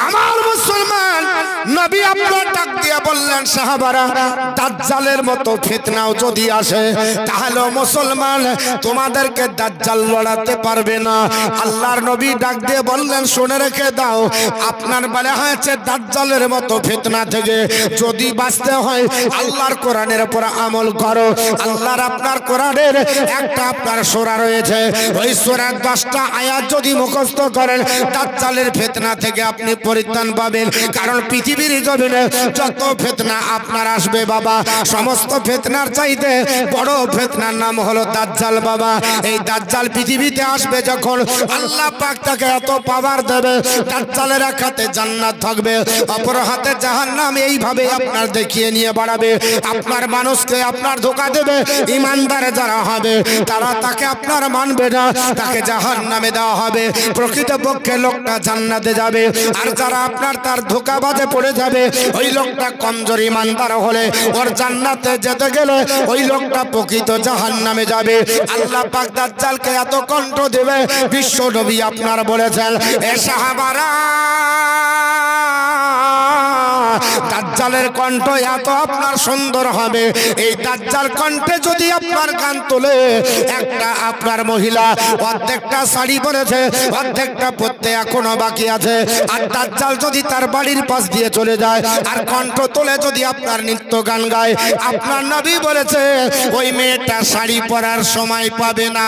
আমার মুসলমান নবী আপনার ডাক দিয়ে বললেন সাহাবারা দাজ্জালের মতো ফিতনাও যদি আসে তাহলে মুসলমান তোমাদেরকে দাজ্জাল লড়াতে পারবে না। আল্লাহর নবী ডাক দিয়ে বললেন শুনে রেখে দাও, আপনার বলে হয়েছে দাজ্জালের মতো ফিতনা থেকে যদি বাঁচতে হয় আল্লাহর কোরআনের উপর আমল করো। আল্লাহর আপনার কোরআনের একটা আপনার সূরা রয়েছে, ওই সূরার 10টা আয়াত যদি মুখস্থ করেন দাজ্জালের ফিতনা থেকে আপনি পরিত্রাণ পাবেন। কারণ পৃথিবীর জমিনে যত ফিতনা আপনার আসবে বাবা, সমস্ত ফিতনার চাইতে বড় ফিতনার নাম হলো দাজ্জাল বাবা। এই দাজ্জাল পৃথিবীতে আসবে যখন আল্লাহ পাক তাকে এত পাওয়ার দেবে, দাজ্জালের এক হাতে জান্নাত থাকবে, অপর হাতে জাহান্নাম, এইভাবে আপনার দেখিয়ে নিয়ে বাড়াবে। আপনার মানুষকে আপনার ধোঁকা দেবে, ইমানদার যারা হবে তারা তাকে আপনার মানবে না, তাকে জাহান্নামে দেওয়া হবে। প্রকৃতপক্ষে লোকটা জান্নাতে যাবে, আর যারা আপনার তার ধোঁকাবাজে পড়ে যাবে ওই লোকটা কমজোর ইমানদার হলে ওর জান্নাতে যেতে গেলে ওই লোকটা প্রকৃত জাহান্নামে যাবে। আল্লাহ পাক দাজ্জালকে এত কণ্ঠ দেবে, বিশ্ব নবী আপনার বলেছেন এ সাহাবারা দাজ্জালের কণ্ঠ এত আপনার সুন্দর হবে, এই দাজ্জাল কণ্ঠে যদি আপনার গান তোলে, একটা আপনার মহিলা অর্ধেকটা শাড়ি পরেছে অর্ধেকটা পরতে এখনো বাকি আছে, আর দাজ্জাল যদি তার বাড়ির পাশ দিয়ে চলে যায় আর কণ্ঠ তোলে যদি আপনার নৃত্য গান গায়, আপনার নবী বলেছে ওই মেয়েটা শাড়ি পরার সময় পাবে না।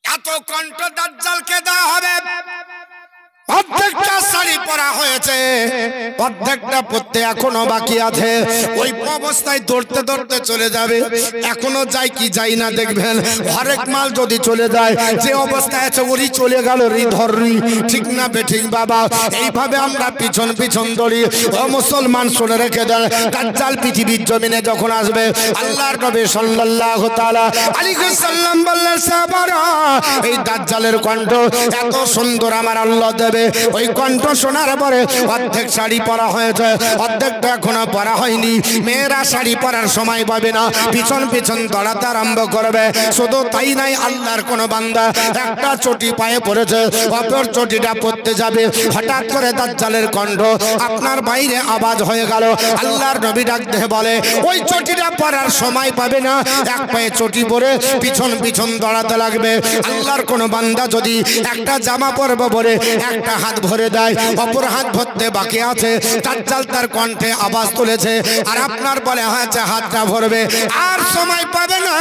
এত কণ্ঠ দাজ্জালকে দেওয়া হবে। অর্ধেকটা শাড়ি পরা হয়েছে অর্ধেকটা পরতে এখনো বাকি আছে, ওই অবস্থায় দৌড়তে দৌড়তে চলে যাবে। এখনো যাই কি যাই না দেখবেন হরেক মাল যদি চলে যায় যে অবস্থায় আছে ওরই চলে গেল রি ধরি, ঠিক না বেঠিক বাবা? এইভাবে আমরা পিছন পিছন দৌড়ি। ও মুসলমান শুনে রেখে দেন, দাজ্জাল পৃথিবীর জমিনে যখন আসবে আল্লাহর নবী সাল্লাল্লাহু তাআলা আলাইহি ওয়াসাল্লাম বললেন সাহাবারা এই দাজ্জালের কণ্ঠ এত সুন্দর আমার আল্লাহ দেবে। ওই কণ্ঠ শোনার পরে অর্ধেক শাড়ি পরা হয়েছে অর্ধেকটা এখনো পরা হয়নি, মেয়েরা শাড়ি পরার সময় পাবে না, পিছন পিছন দৌড়াতে আরম্ভ করবে। শুধু তাই নাই, আল্লাহর কোন বান্দা একটা চটি পায়ে পড়েছে অপর চটিটা পরতে যাবে, হঠাৎ করে দাজ্জালের কণ্ঠ আপনার বাইরে আওয়াজ হয়ে গেল। আল্লাহর নবী ডাক দিয়ে বলে ওই চটিটা পরার সময় পাবে না, এক পায়ে চটি পরে পিছন পিছন দৌড়াতে লাগবে। আল্লাহর কোন বান্দা যদি একটা জামা পরবে বলে একটা হাত ভরে দেয়, অপর হাত ভরতে বাকি আছে, দাজ্জাল তার কণ্ঠে আওয়াজ তুলেছে আর আপনার বলে হয়েছে হাতটা ভরবে, আর সময় পাবে না,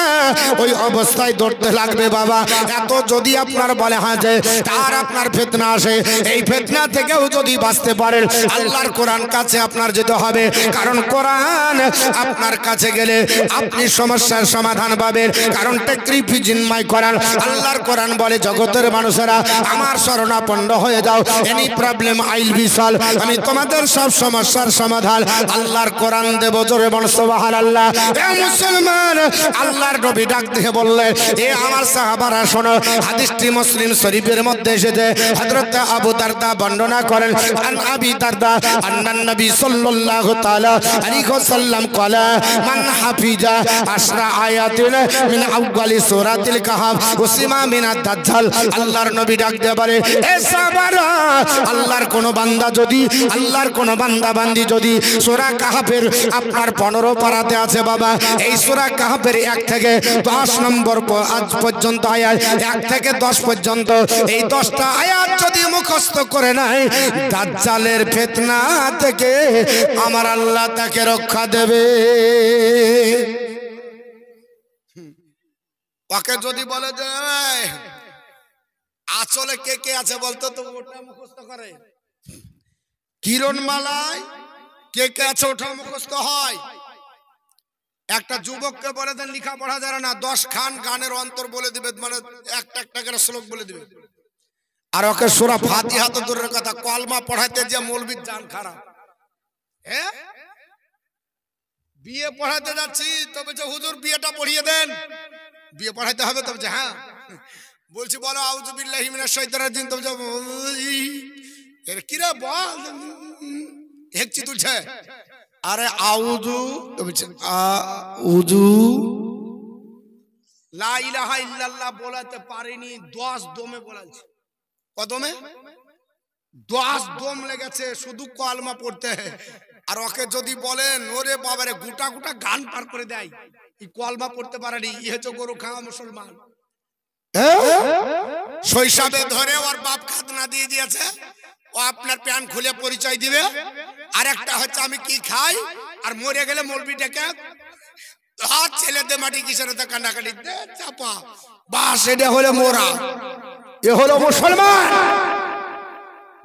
ওই অবস্থায় দৌড়তে লাগবে বাবা। এত যদি আপনার বলে হয়েছে তার আপনার ফিতনা আসে, এই ফিতনা থেকেও যদি বাঁচতে পারেন আল্লাহর কোরআন কাছে আপনার যেতে হবে। কারণ কোরআন আপনার কাছে গেলে আপনি সমস্যার সমাধান পাবেন। কারণ তাকরিফি জিনমাই কোরআন, আল্লাহর কোরআন বলে জগতের মানুষেরা আমার শরণাপন্ন হয়ে যাও, এনি প্রবলেম আইল বি সলভ, আমি তোমাদের সব সমস্যার সমাধান আল্লাহর কোরআন দেব। জোরে বল সুবহানাল্লাহ। এ মুসলমান, আল্লাহর নবী ডাক দিয়ে বললেন এ আমার সাহাবারা শোনো, হাদিসটি মুসলিম শরীফের মধ্যে এসেছে। হযরত আবু দারদা বর্ণনা করেন আন আবি দারদা আন্নান নবী সাল্লাল্লাহু তাআলা আলাইহি ওয়াসাল্লাম ক্বালা মান হাফিজা আশরা আয়াতিন মিন আউয়ালি সূরাতিল কাহফ উসিমা মিনাদ দাজ্জাল। আল্লাহর নবী ডাক দিয়ে বলে এ সাহাবারা, আল্লাহর কোন বান্দা যদি আল্লাহর কোন বান্দা বান্দি যদি সূরা কাহফের আপনার 15 পারাতে আছে বাবা, এই সূরা কাহফের 1 থেকে 10 নম্বর আজ পর্যন্ত আয়াত 1 থেকে 10 পর্যন্ত এই 10টা আয়াত যদি মুখস্থ করে নাই দাজ্জালের ফিতনা থেকে আমার আল্লাহ তাকে রক্ষা দেবে। ওকে যদি বলে যে আসলে কে কে আছে বলতো তো ওটা মুখস্থ করে, কিরণমালায় কে কে আছে ওটা মুখস্থ হয়। একটা যুবককে বলে দেন লেখাপড়া জানে না, 10 খান গানের অন্তর বলে দিবে, মানে একটা একটা করে শ্লোক বলে দিবে। আর ওকে সূরা ফাতিহা তো দূরের কথা, কলমা পড়াইতে যে মৌলবীর জান খারাপ। হ্যাঁ, বিয়ে পড়াতে যাচ্ছি তো বলছে হুজুর বিয়েটা পড়িয়ে দেন, বিয়ে পড়াইতে হবে তো বলছে হ্যাঁ, বলছি বলো আউযু বিল্লাহি মিনাশ শাইতানির রাজিম, তো বলছে এর কি রে বল, হেকচি তুলছে, আরে আউযু, তো বলছে আউযু লা ইলাহা ইল্লাল্লাহ বলাতে পারিনি, 10 দমে বলাছে। কদমে 10 দম লেগেছে শুধু কলমা পড়তে। আর ওকে যদি বলেন ওরে বাবারে গোটা গোটা গান পার করে দেয়, এই কলমা পড়তে পারেনি, ই হচ্ছে গরু খাওয়া মুসলমান। শৈশবে ধরে ওর বাপ খাজনা দিয়ে দিয়েছে, ও আপনার প্যান খুলে পরিচয় দিবে। আর একটা হচ্ছে আমি কি খাই, আর মরে গেলে মৌলবিটাকে হাত ছেলে দে মাটি কিসের কান্নাকাটি দে চাপা, বাস এটা হলো মোরা, এ হলো মুসলমান।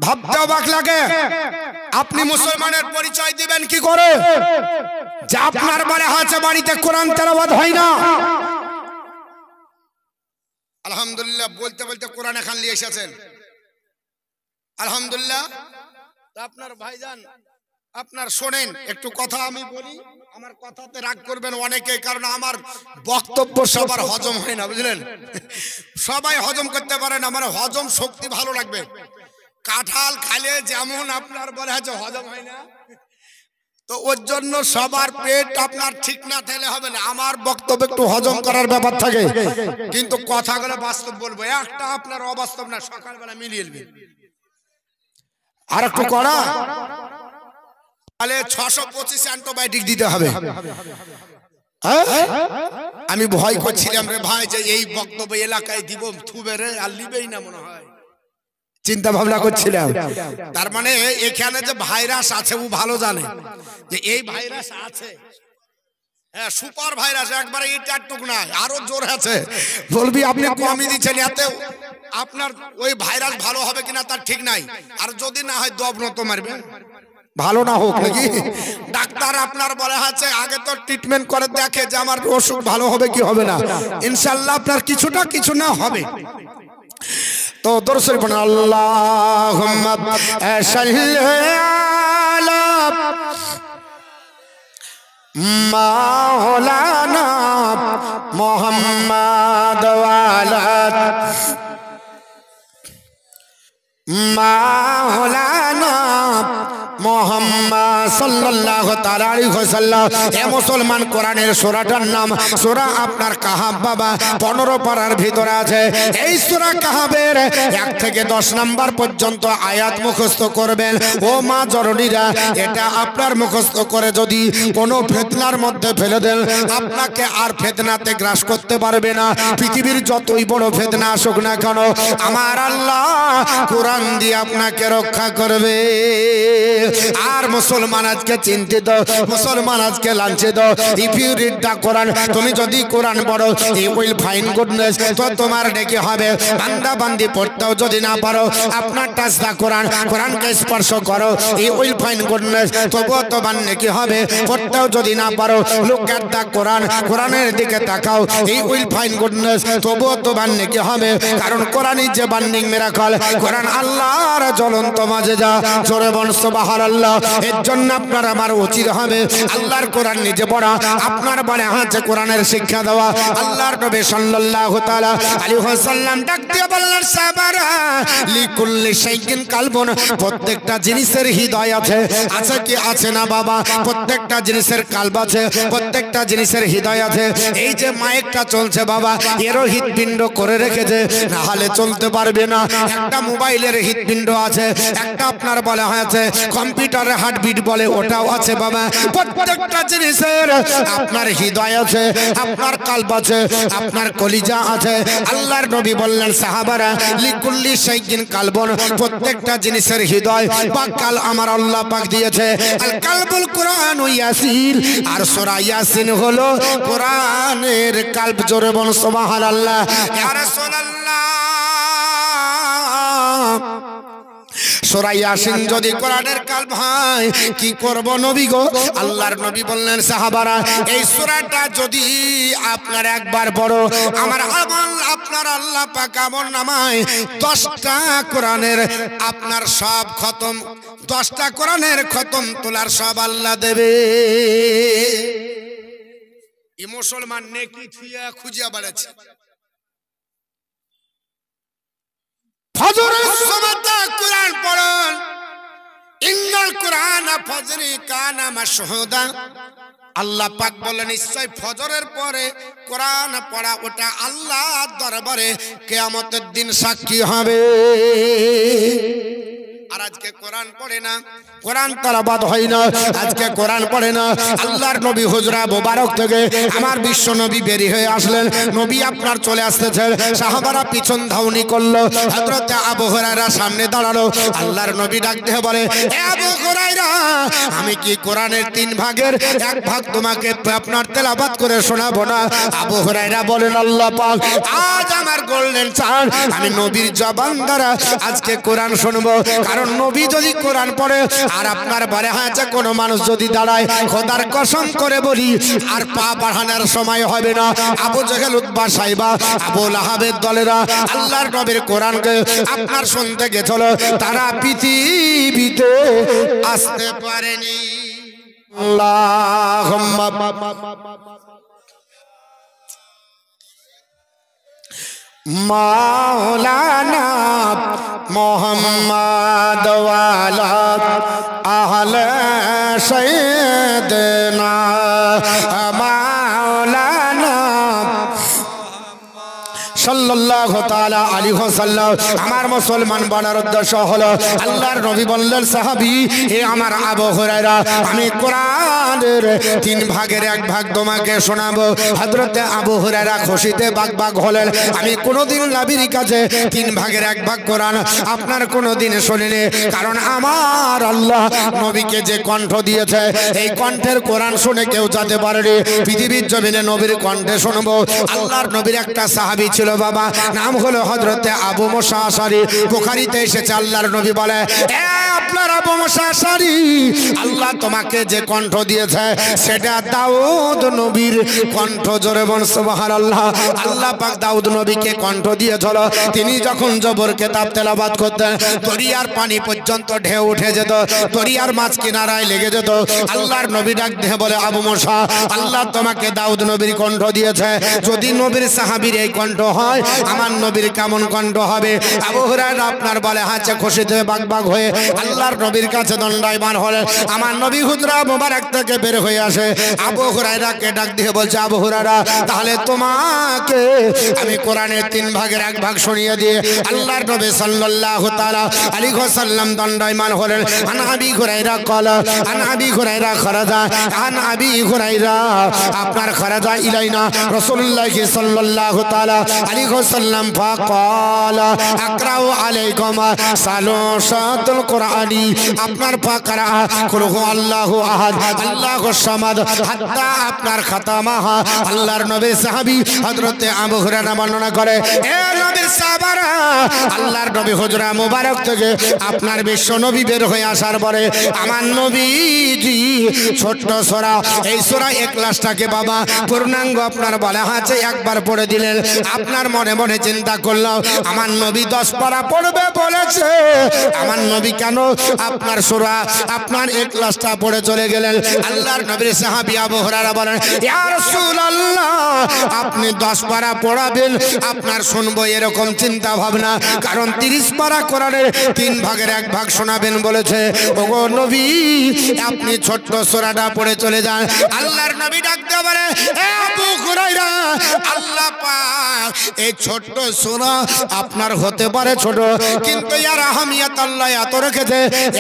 ভাবতে অবাক লাগে, আপনি মুসলমানের পরিচয় দিবেন কি করে? যে আপনার বলে হচ্ছে বাড়িতে কোরআন তেলাওয়াত হয় না। আলহামদুলিল্লাহ বলতে বলতে কোরআন এখান নিয়ে এসেছেন, আলহামদুলিল্লাহ। আপনার ভাইজান আপনার শোনেন একটু কথা আমি বলি, আমার কথাতে রাগ করবেন অনেকে, কারণ আমার বক্তব্য সবার হজম হয় না, বুঝলেন? সবাই হজম করতে পারে না, আমার হজম শক্তি ভালো লাগবে। কাঁঠাল খাইলে যেমন আপনার বলে আছে হজম হয় না, তো ওর জন্য সবার পেট আপনার ঠিক না থাকলে হবে না। আমার বক্তব্য একটু হজম করার ব্যাপার থাকে, কিন্তু কথাগুলো বাস্তব বলবো, একটা আপনার অবাস্তব না, সকালবেলা মিলিয়ে নেবেন। আর একটু করা তাহলে 625 অ্যান্টিবায়োটিক দিতে হবে। আমি ভয় করছিলাম রে ভাই যে এই বক্তব্য এলাকায় দিব থুবে রে, আর লিবেই না মনে হয়, চিন্তা ভাবনা করছিলাম। তার মানে এখানে যে ভাইরাস আছে ও ভালো জানে যে এই ভাইরাস আছে, হ্যাঁ সুপার ভাইরাস, একবারে এটা টুক না, আরো জোর আছে। বলবি আপনি কমই দিচ্ছেন, এতে আপনার ওই ভাইরাস ভালো হবে কিনা তার ঠিক নাই। আর যদি না হয় দবন তো মারবে, ভালো না হোক নাকি। ডাক্তার আপনার বলা আছে আগে তো ট্রিটমেন্ট করে দেখে যে আমার অসুখ ভালো হবে কি হবে না। ইনশাআল্লাহ আপনার কিছুটা কিছু না হবে। তো দরুদ পড়ুন, আল্লাহুম্মা সাল্লি আলা মাওলানা মুহাম্মাদ ওয়া আলা মাওলানা মুহাম্মদ সাল্লাল্লাহু তাআলা আলাইহি ওয়াসাল্লাম। হে মুসলমান, কোরআনের সূরাটার নাম সূরা আপনার কাহাব বাবা, 15 পারার ভিতরে আছে। এই সূরা কাহাবের 1 থেকে 10 নাম্বার পর্যন্ত আয়াত মুখস্থ করবেন। ও মা জননীরা, এটা আপনার মুখস্থ করে যদি কোনো ফিতনার মধ্যে ফেলে দেন, আপনাকে আর ফিতনাতে গ্রাস করতে পারবে না। পৃথিবীর যতই বড় ফিতনা আসুক না কেন, আমার আল্লাহ কোরআন দিয়ে আপনাকে রক্ষা করবে। আর মুসলমান আজকে চিন্তিত, মুসলমান আজকে লাঞ্ছিত। ইফ ইউ রিড দা কোরআন, তুমি যদি কোরআন পড়ো, ইউ উইল ফাইন্ড গুডনেস, তো তোমার ডেকে হবে। বান্দা বান্দি পড়তেও যদি না পারো, আপনার টাচ দা কোরআন, কোরআনকে স্পর্শ করো, ইউ উইল ফাইন্ড গুডনেস, তবুও তোমার নেকি হবে। পড়তেও যদি না পারো, লুক এট দা কোরআন, কোরআনের দিকে তাকাও, ইউ উইল ফাইন্ড গুডনেস, তবুও তোমার নেকি হবে। কারণ Quran is a burning miracle, কোরআন আল্লাহর জ্বলন্ত মাজেদা। জোরে বল সুবহানাল্লাহ। এর জন্য আপনার আমার উচিত হবে আল্লাহর কোরআন নিজে পড়া, আপনার বলে আছে কোরআনের শিক্ষা দেওয়া। আল্লাহর নবী সাল্লাল্লাহু তাআলা আলাইহি ওয়াসাল্লাম ডাক দিয়ে বললেন, সাহাবারা লিকুল্লি শাইইন কালবুন, প্রত্যেকটা জিনিসের হৃদয় আছে। আছে কি আছে না বাবা? প্রত্যেকটা জিনিসের কালব আছে, প্রত্যেকটা জিনিসের হৃদয় আছে। এই যে মাইকটা চলছে বাবা, এরও হৃদপিণ্ড করে রেখেছে, না হলে চলতে পারবে না। একটা মোবাইলের হৃদপিণ্ড আছে, একটা আপনার বলা হয়েছে কম্পিউটারের হার্টবিট বলে, ওটাও আছে বাবা। প্রত্যেকটা জিনিসের আপনার হৃদয় আছে, আপনার কালব আছে, আপনার কলিজা আছে। আল্লাহর নবী বললেন, সাহাবারা লিকুল্লি শাইইন কালবুন, প্রত্যেকটা জিনিসের হৃদয় বা কাল আমার আল্লাহ পাক দিয়েছে। আল কালবুল কুরআন ও ইয়াসিন, আর সূরা ইয়াসিন হলো কোরআনের কালব। জোরে বল সুবহানাল্লাহ। ইয়া রাসূলুল্লাহ, সূরা ইয়াসিন যদি কোরআনের কালব হয় কি করব নবী গো? আল্লাহর নবী বললেন, সাহাবারা এই সূরাটা যদি আপনার একবার পড়ো, আমার আমল আপনার আল্লাহ পাক আমল নামায় 10টা কোরআনের আপনার সব খতম, 10টা কোরআনের খতম তোলার সব আল্লাহ দেবে। এই মুসলমান নেকি থুইয়া খুঁজিয়া বেড়াচ্ছে। ফজরের সময়টা কোরআন পড়ুন, ইন্না ইন্নাল কুরআন ফজরি কানা মাশহুদা আল্লাহ পাক বলেন নিশ্চয় ফজরের পরে কোরআন পড়া ওটা আল্লাহর দরবারে কিয়ামতের দিন সাক্ষী হবে। আর আজকে কোরআন পড়ে না, কোরআন তেলাওয়াত হয় না, আজকে কোরআন পড়ে না। আল্লাহর নবী হুজরা মোবারক থেকে আমার বিশ্ব নবী বেরিয়ে হয়ে আসলেন। নবী আপনার চলে আসতেছেন, সাহাবারা পিছন ধাওনি করলো। হযরত আবু হুরায়রা সামনে দাঁড়ালো। আল্লাহর নবী ডাক দিয়ে বলে, এ আবু হুরায়রা, আমি কি কোরআনের 3 ভাগের 1 ভাগ তোমাকে আপনার তেলাওয়াত করে শোনাবো না? আবু হুরায়রা বলেন, আল্লাহ পাক, আজ আমার গোল্ডেন চান্স, আমি নবীর জবান দ্বারা আজকে কোরআন শুনবো। কারণ নবী যদি কোরআন পড়ে আর আপনার বারে হাঁচে কোনো মানুষ যদি দাঁড়ায়, খোদার কসম করে বলি আর পা বাড়ানোর সময় হবে না। আবু জেহেল, উতবা, সাইবা, আবু লাহাবের দলেরা আল্লাহর নবীর কোরআনকে আপনার শুনতে গেছিল, তারা পৃথিবীতে আসতে পারেনি। আল্লাহুম্মা মাওলানা মুহাম্মদ ওয়ালা আহলে সাইয়্যিদনা মাওলানা সাল্লাল্লাহু তাআলা আলাইহি ওয়াসাল্লাম। আমার মুসলমান বলার উদ্দেশ্য হলো, আল্লাহর নবী বললেন, সাহাবী হে আমার আবু হুরায়রা, আমি কোরআনের 3 ভাগের 1 ভাগ তোমাকে শোনাবো। হযরতে আবু হুরায়রা খুশিতে বাগবাগ হলেন। আমি কোনোদিন নবীর কাছে 3 ভাগের 1 ভাগ কোরআন আপনার কোনোদিন শুনিনি। কারণ আমার আল্লাহ নবীকে যে কণ্ঠ দিয়েছে, এই কণ্ঠের কোরআন শুনে কেউ যেতে পারেনি। পৃথিবীর জমিনে নবীর কণ্ঠে শুনবো। আল্লাহর নবীর একটা সাহাবী ছিল বাবা, নাম হলো হযরতে আবু মুসা আশারী। বুখারীতে এসেছে, আল্লাহর নবী বলে, এ আপনার আবু মুসা আশারী, আল্লাহ তোমাকে যে কণ্ঠ দিয়েছে সেটা দাউদ নবীর কণ্ঠ। জোরে বল সুবহানাল্লাহ। আল্লাহ পাক দাউদ নবীকে কণ্ঠ দিয়েছিল। তিনি যখন জবর কিতাব তেলাওয়াত করতেন, দরিয়ার পানি পর্যন্ত ঢেউ উঠে যেত, দরিয়ার মাছ কিনারায় লেগে যেত। আল্লাহর নবী ডাক দিয়ে বলে, আবু মুসা, আল্লাহ তোমাকে দাউদ নবীর কণ্ঠ দিয়েছে। যদি নবীর সাহাবীর এই কণ্ঠ হয়, আমার নবীর কেমন কণ্ঠ হবে? আবু হুরায়রা আপনার বলে হাঁচে খুশিতে বাগবাগ হয়ে আল্লাহর নবীর কাছে দণ্ডায়মান হলেন। আমার নবী হুজরা মোবারক থেকে বের হয়ে আসে। আবু হুরায়রাকে ডাক দিয়ে বলছে, আবু হুরায়রা, তাহলে তোমাকে আমি কোরআনের 3 ভাগের 1 ভাগ শুনিয়ে দিয়ে আল্লাহর নবী সাল্লাল্লাহু তাআলা আলাইহি ওয়াসাল্লাম দণ্ডায়মান হলেন। আন আবি হুরায়রা ক্বালা আন আবি হুরায়রা খারাজা আন আবি হুরায়রা আপনার খারাজা ইলাইনা রাসূলুল্লাহ সাল্লাল্লাহু তাআলা আলাইহি ওয়াসাল্লাম ফাকালা আকরাউ আলাইকুম সালাসাতুল কুরআনি আপনার ফাকরা কুল হুয়াল্লাহু আহাদ আল্লাহুস সামাদ হাত্তা আপনার খাতামাহা। আল্লাহর নবীর সাহাবী হযরতে আবু হুরায়রা বর্ণনা করে, এ নবীর সাহাবারা, আল্লাহর নবী হুজরা মোবারক থেকে আপনার বিশ্ব নবী বের হয়ে আসার পরে আমার নবীজি ছোট্ট সূরা, এই সূরা ইখলাসটাকে বাবা পূর্ণাঙ্গ আপনার বলা আছে একবার পড়ে দিলেন। আপনার মনে মনে চিন্তা করলাম, আমার নবী 10 পারা পড়বে বলেছে, আমার নবী কেন আপনার সূরা আপনার ইখলাসটা পড়ে চলে গেলেন? আল্লাহর নবীর সাহাবী আবু হুরায়রা বলেন, ইয়া রাসূলুল্লাহ, আপনি 10 পারা পড়াবেন, আপনার শুনবো এরকম চিন্তা ভাবনা, কারণ 30 পারা কোরআনের 3 ভাগের 1 ভাগ শোনাবেন বলেছে। ওগো নবী, আপনি ছোট্ট সূরাটা পড়ে চলে যান। আল্লাহর নবী ডাক দিয়ে বলে, এ আবু হুরায়রা, আল্লাহ পাক এই ছোট্ট সূরা আপনার হতে পারে ছোট, কিন্তু ইয়ার আহমিয়ত আল্লাহ এত রেখেছে,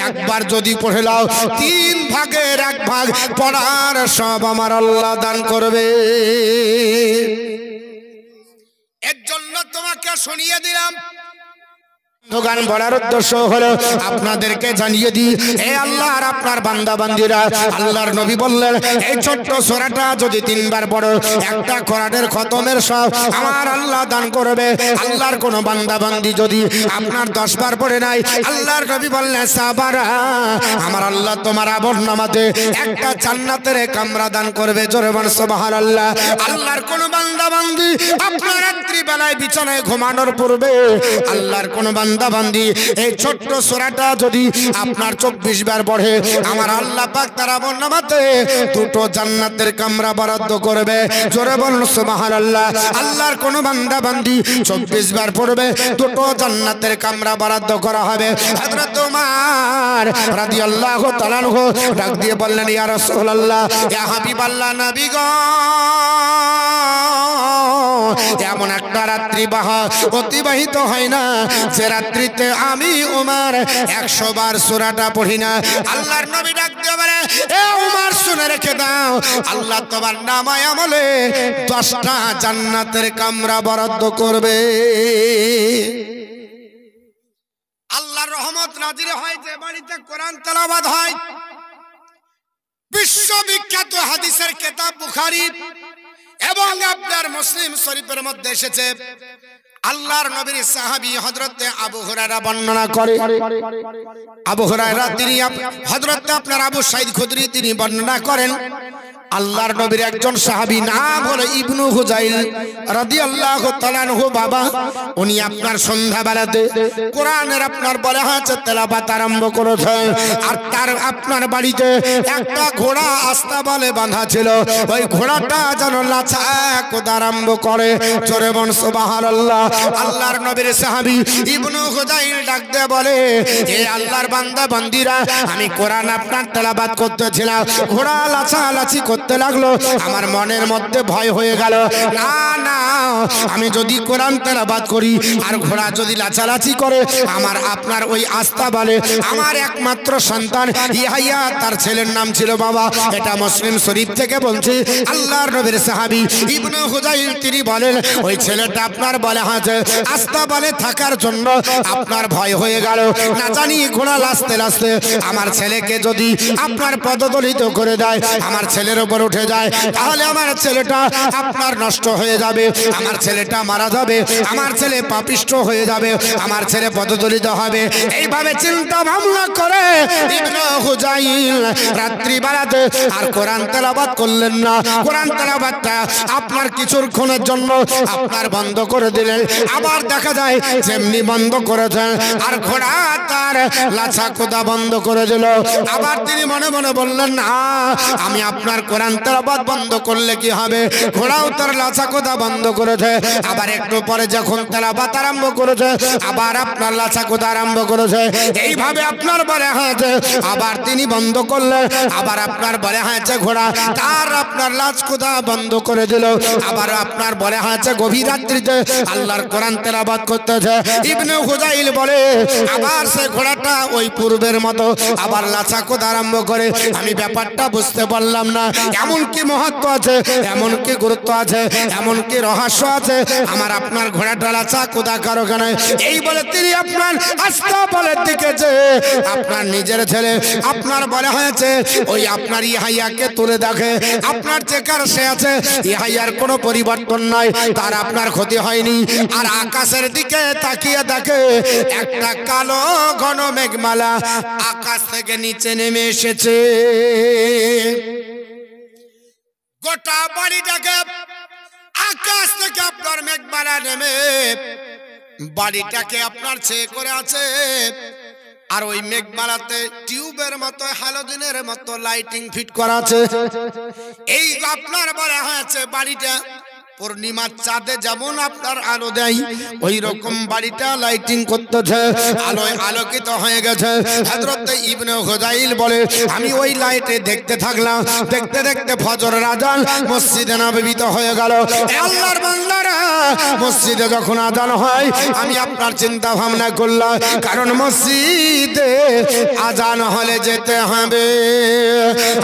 একবার যদি পড়ে নাও 3 ভাগের 1 ভাগ পড়ার সব আমার আল্লাহ দান করবে। এর জন্য তোমাকে শুনিয়ে দিলাম। দোকান বলার উদ্দেশ্য হলো আপনাদেরকে জানিয়ে দিই, হে আল্লাহ আর আপনার বান্দা বান্দিরা, আল্লাহর নবী বললেন, এই ছোট্ট সূরাটা যদি 3 বার পড়ো, একটা কোরআনের খতমের সব আমার আল্লাহ দান করবে। আল্লাহর কোন বান্দা বান্দি যদি আপনার 10 বার পড়ে নাই, আল্লাহর নবী বললেন, সাহাবারা, আমার আল্লাহ তোমার আমলনামাতে একটা জান্নাতের কামরা দান করবে। জোরে বল সুবহানাল্লাহ। আল্লাহর কোন বান্দা বান্দি আপনার রাত্রি বেলায় বিছানায় ঘুমানোর পূর্বে, আল্লাহর কোন বান্দা বান্দাবান্দি এই ছোট্ট সূরাটা যদি আপনার 24 বার পড়ে আমার আল্লাহ পাক তার আমলনামাতে দুটো জান্নাতের কামরা বরাদ্দ করবে। জোরে বলুন সুবহানাল্লাহ। আল্লাহর কোন বান্দাবান্দি 24 বার পড়বে দুটো জান্নাতের কামরা বরাদ্দ করা হবে। হযরত ওমর রাদিয়াল্লাহু তাআলা আনহু ডাক দিয়ে বললেন, ইয়া রাসূলুল্লাহ, ইয়া হাবিবাল্লাহ, নবী গো, এমন একটা রাত্রি অতিবাহিত হয় না যে রাত্রিতে আমি ওমর 100 বার সূরাটা পড়ি না। আল্লাহর নবী ডাক দিয়ে বলে, এ ওমর শুনে রেখে দাও, আল্লাহ তোমার নামায় আমলে 10টা জান্নাতের কামরা বরাদ্দ করবে। আল্লাহর রহমত নাজির হয় যে বাড়িতে কোরআন তেলাওয়াত হয়। বিশ্ববিখ্যাত হাদিসের কিতাব বুখারী এবং আপনার মুসলিম শরীফের মধ্যে এসেছে, আল্লাহর নবীর সাহাবী হযরত আবু হুরায়রা বর্ণনা করে। আবু হুরায়রা তিনি হযরত আপনার আবু সাঈদ খুদরি তিনি বর্ণনা করেন, আল্লাহর নবীর একজন সাহাবী নাম হলো ইবনু হুজাইল রাদিয়াল্লাহু তাআলা আনহু বাবা, উনি আপনার সন্ধ্যাবেলাতে কোরআনের আপনার বলা হয়েছে তেলাওয়াত আরম্ভ করেছেন। আর তার আপনার বাড়িতে একটা ঘোড়া আস্তা বলে বাঁধা ছিল, ওই ঘোড়াটা যেন লাছা কোদ আরম্ভ করে। জোরে বল সুবহানাল্লাহ। আল্লাহর নবীর সাহাবী ইবনু হুজাইল ডাক দিয়ে বলে, হে আল্লাহর বান্দা বান্দিরা, আমি কোরআন আপনার তেলাওয়াত করতেছিলাম, ঘোড়া লাছালাছি করতে লাগলো, আমার মনের মধ্যে ভয় হয়ে গেল, না না, আমি যদি কোরআন তেলাওয়াত করি আর ঘোড়া যদি লাচালাচি করে, আমার আপনার ওই আস্থা বলে আমার একমাত্র সন্তান ইয়াহইয়া, তার ছেলের নাম ছিল বাবা, এটা মুসলিম শরীফ থেকে বলছি। আল্লাহর নবীর সাহাবী ইবনু হুজাইল তিনি বলেন, ওই ছেলেটা আপনার বলে আছে আস্থা বলে থাকার জন্য আপনার ভয় হয়ে গেল, না জানি ঘোড়া লাচতে লাচতে আমার ছেলেকে যদি আপনার পদদলিত করে দেয়, আমার ছেলের উপর উঠে যায়, তাহলে আমার ছেলেটা আপনার নষ্ট হয়ে যাবে, আমার ছেলেটা মারা যাবে, আমার ছেলে পাপিষ্ঠ হয়ে যাবে, আমার ছেলে পদদলিত হবে। এইভাবে চিন্তা ভাবনা করে ইবনু হুজাইল রাত্রি বেলাতে আর কোরআন তেলাওয়াত করলেন না। কোরআন তেলাওয়াতটা আপনার কিছুক্ষণের জন্য আপনার বন্ধ করে দিলেন, আবার দেখা যায় যেমনি বন্ধ করেছেন আর ঘোড়া তার লাছা কোদা বন্ধ করে দিল। আবার তিনি মনে মনে বললেন, না, আমি আপনার কোরআন তেলাওয়াত বন্ধ করলে কি হবে, ঘোড়াও তার লাছা কোদা বন্ধ করেছে। আবার একটু পরে যখন তেলাওয়াত আরম্ভ করেছে, আবার আপনার লাছা কোদা আরম্ভ করেছে। এইভাবে আপনার বলে হয়েছে, আবার তিনি বন্ধ করলেন, আবার আপনার বলে হয়েছে ঘোড়া তার আপনার লাচ কোদা বন্ধ করে দিল। আবার আপনার বলে হয়েছে গভীর রাত্রিতে আল্লাহর কোরআন তেলাওয়াত করতেছে। ইবনে হুজাইল বলে, আবার সে ঘোড়াটা ওই পূর্বের মতো আবার লাচা কোদা আরম্ভ করে। আমি ব্যাপারটা বুঝতে পারলাম না, এমন কি মহত্ব আছে, এমন কি গুরুত্ব আছে, এমন কি রহস্য আছে আমার আপনার ঘোড়াটা লাচা কোদা কারখানে। এই বলে তিনি আপনার আস্থা বলের দিকে যে আপনার নিজের ছেলে আপনার বলা হয়েছে ওই আপনার ইয়াহইয়াকে তুলে দেখে, আপনার চেকার সে আছে, ইয়াহইয়ার কোনো পরিবর্তন নাই, তার আপনার ক্ষতি হয়নি। আর আকাশের দিকে তাকিয়ে দেখে একটা কালো ঘন মেঘমালা আকাশ থেকে নিচে নেমে এসেছে। গোটা বাড়িটাকে আকাশ থেকে আপনার মেঘমালা নেমে বাড়িটাকে আপনার ছেয়ে করে আছে। আর ওই মেঘমালাতে টিউবের মতো হ্যালোজেনের মতো লাইটিং ফিট করা আছে। এই আপনার বলা হয়েছে বাড়িটা পূর্ণিমার চাঁদে যেমন আপনার আলো দেয়, ওই রকম বাড়িটা লাইটিং করতেছে, আলোয় আলোকিত হয়ে গেছে। হযরত ইবনে হুজাইল বলে, আমি ওই লাইটে দেখতে থাকলাম, দেখতে দেখতে ফজরের আযান মসজিদে নববীতে হয়ে গেল। আল্লাহর বান্দারা, মসজিদে যখন আযান হয় আমি আপনার চিন্তা ভাবনা করলাম, কারণ মসজিদে আযান হলে যেতে হবে।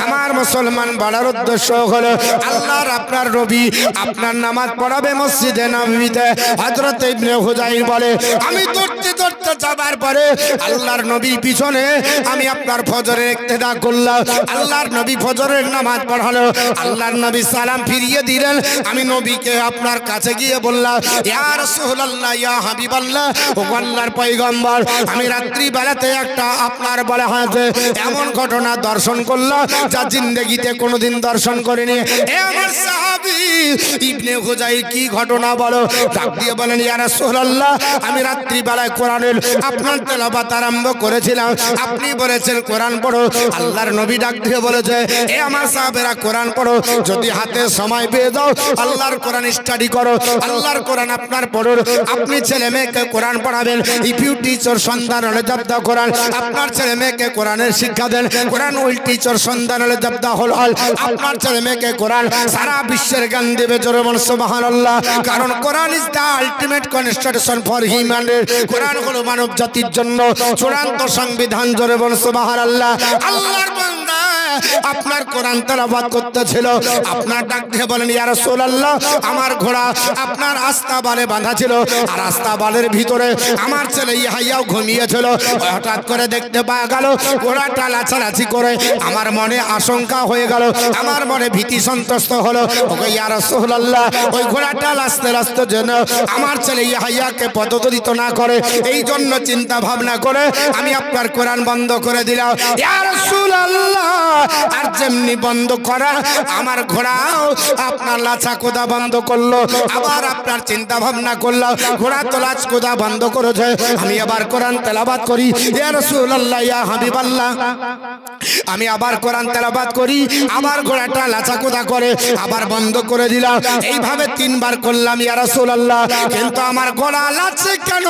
আমার মুসলমান বলার উদ্দেশ্য হলো আল্লাহর আপনার নবী আপনার নামাজ পড়াবে মসজিদে নববীতে। হযরত ইবনে হুজাইল বলে, আমি দৌড়তে দৌড়তে যাবার পরে আল্লাহর নবী পিছনে আমি আপনার ফজরের ইক্তেদা করলাম। আল্লাহর নবী ফজরের নামাজ পড়ালো, আল্লাহর নবী সালাম ফিরিয়ে দিলেন। আমি নবীকে আপনার কাছে গিয়ে বললাম, ইয়া রাসূলুল্লাহ, ইয়া হাবিবাল্লাহ, ও আল্লাহর পয়গম্বর, আমি রাত্রি বেলাতে একটা আপনার বলা হয়েছে এমন ঘটনা দর্শন করলাম যা জিন্দেগিতে কোনোদিন দর্শন করিনি। এ আমার সাহাবী ইবনে ইবনে হুজাইল কি ঘটনা বলো? ডাক দিয়ে বলেন ইয়া রাসূলুল্লাহ, আমি রাত্রি বেলায় কোরআনের আপনার তেলাওয়াত আরম্ভ করেছিলাম, আপনি বলেছেন কোরআন পড়ো। আল্লাহর নবী ডাক দিয়ে বলেছে, এ আমার সাহাবেরা কোরআন পড়ো, যদি হাতে সময় পেয়ে যাও আল্লাহর কোরআন স্টাডি করো, আল্লাহর কোরআন আপনার পড়ো। আপনি ছেলে মেয়েকে কোরআন পড়াবেন, ইফ ইউ টিচ ওর সন্তান হলে জব দা কোরআন, আপনার ছেলে মেয়েকে কোরআনের শিক্ষা দেন, কোরআন উইল টিচ ওর সন্তান হলে জব দা হোল অল, আপনার ছেলে মেয়েকে কোরআন সারা বিশ্বের জ্ঞান দেবে। জোরে বলুন সুবহানাল্লাহ। কারণ Quran is the ultimate constitution for human. কোরআন হলো মানব জাতির জন্য চূড়ান্ত সংবিধান। জোরে বলুন সুবহানাল্লাহ। আল্লাহর বান্দা আপনার কোরআন তেলাওয়াত করতেছিল, আপনার ডাক দিয়ে বলেন ইয়া রাসূলুল্লাহ, আমার ঘোড়া আপনার আস্তাবালে বাঁধা ছিল, আর আস্তাবালের ভিতরে আমার ছেলে ইয়াহইয়াও ঘুমিয়েছিল। হঠাৎ করে দেখতে পাওয়া গেল ঘোড়াটা লাচালাচি করে, আমার মনে আশঙ্কা হয়ে গেল, আমার মনে ভীতি সন্ত্রস্ত হলো। ওকে ইয়া রাসূলুল্লাহ, ওই ঘোড়াটা লাস্তে লাস্তে যেন আমার ছেলে ইয়াহইয়াকে পদদলিত না করে, এই জন্য চিন্তা ভাবনা করে আমি আপনার কোরআন বন্ধ করে দিলাম। ইয়া রাসূলুল্লাহ, আর যেমনি বন্ধ করা আমার ঘোড়াও আপনার লাচা কোদা বন্ধ করলো। আবার আপনার চিন্তা ভাবনা করলাম ঘোড়া তো লাচ কোদা বন্ধ করেছে, আমি আবার কোরআন তেলাওয়াত করি। ইয়া রাসূলুল্লাহ, ইয়া হাবিবাল্লাহ, আমি আবার কোরআন তেলাওয়াত করি, আবার ঘোড়াটা লাচা কোদা করে আবার বন্ধ করে দিলাম। এইভাবে 3 বার করলাম ইয়া রাসূলুল্লাহ, কিন্তু আমার গলা লাচে কেন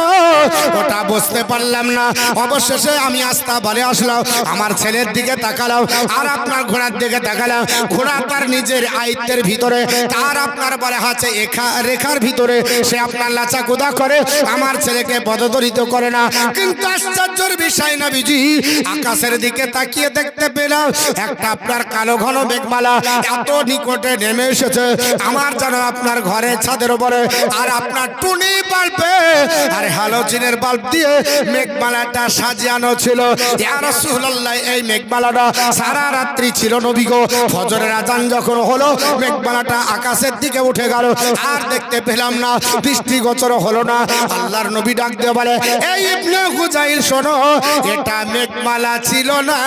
ওটা বুঝতে পারলাম না। অবশেষে আমি আস্তা বলে আসলাম, আমার ছেলের দিকে তাকালাম আর আপনার ঘোড়ার দিকে তাকালাম। ঘোড়া তার নিজের আয়ত্তের ভিতরে, তার আপনার বলে আছে রেখার ভিতরে সে আপনার লাচা কোদা করে, আমার ছেলেকে পদদলিত করে না। কিন্তু আশ্চর্যের বিষয় নবীজি, আকাশের দিকে তাকিয়ে দেখতে পেলাম একটা আপনার কালো ঘন মেঘমালা এত নিকটে নেমে এসেছে, আমার যেন আপনার ঘরের ছাদের উপরে আর আপনার টুনি বাল্বে আর হ্যালোজিনের বাল্ব দিয়ে মেঘমালাটা সাজানো ছিল। ইয়া রাসূলুল্লাহ, এই মেঘমালাটা সারা রাত্রি ছিল নবী গো। ফজরের আজান যখন হলো মেঘমালাটা আকাশের দিকে উঠে গেল, আর দেখতে পেলাম না, দৃষ্টিগোচর হলো না। আল্লাহর নবী ডাক দিয়ে বলে, এই ইবনে হুজাইল শোনো, এটা মেঘমালা ছিল না,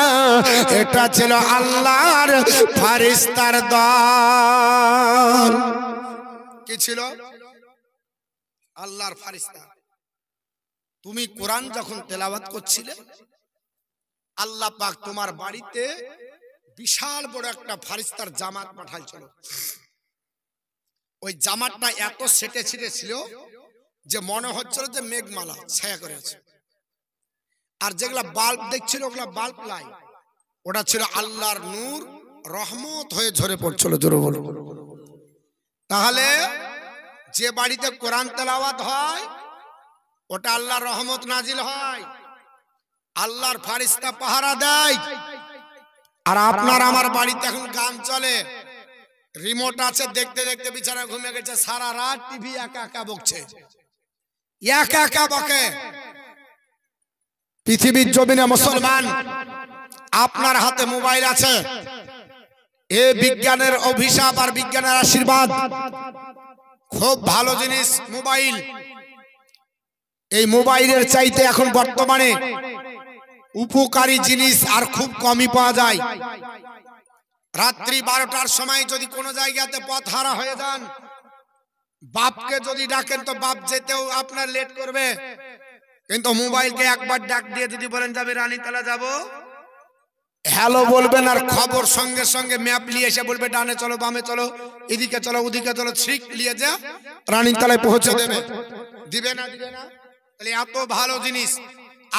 এটা ছিল আল্লাহর ফেরেশতার দল। কি ছিল? আল্লাহর ফেরেশতা। তুমি কোরআন যখন তেলাওয়াত করছিলে, আল্লাহ পাক তোমার বাড়িতে বিশাল বড় একটা ফেরেশতার জামাত পাঠাইছিল। ওই জামাতটা এত সেটে ছিটে ছিল যে মনে হচ্ছিল যে মেঘমালা ছায়া করে আছে। আর যেগুলা বাল্ব দেখছিল ওগুলা বাল্ব লাই, ওটা ছিল আল্লাহর নূর, রহমত হয়ে ঝরে পড়ছিল। জোরে বলো। তাহলে যে বাড়িতে কোরআন তেলাওয়াত হয় ওটা আল্লাহর রহমত নাজিল হয়, আল্লাহর ফেরেশতা পাহারা দেয়। আর আপনার আমার বাড়িতে এখন গান চলে, রিমোট আছে, দেখতে দেখতে বিছানা ঘুমিয়ে গেছে, সারা রাত টিভি একা একা বকছে, একা একা বকে। পৃথিবীর জমিনে মুসলমান, আপনার হাতে মোবাইল আছে, এ বিজ্ঞানের অভিশাপ আর বিজ্ঞানের আশীর্বাদ। খুব ভালো জিনিস মোবাইল। এই মোবাইলের চাইতে এখন বর্তমানে উপকারী জিনিস আর খুব কমই পাওয়া যায়। রাত্রি 12টার সময় যদি কোনো জায়গাতে পথ হারা হয়ে যান, বাপকে যদি ডাকেন তো বাপ যেতেও আপনার লেট করবে, কিন্তু মোবাইলকে একবার ডাক দিয়ে যদি বলেন যাবে রানীতলা যাব, হ্যালো বলবেন আর খবর সঙ্গে সঙ্গে ম্যাপ নিয়ে এসে বলবে ডানে চলো, বামে চলো, এদিকে চলো, ওদিকে চলো, ঠিক নিয়ে যা রানীতলায় পৌঁছে দেবে। দিবে না? দিবে না? তাহলে এত ভালো জিনিস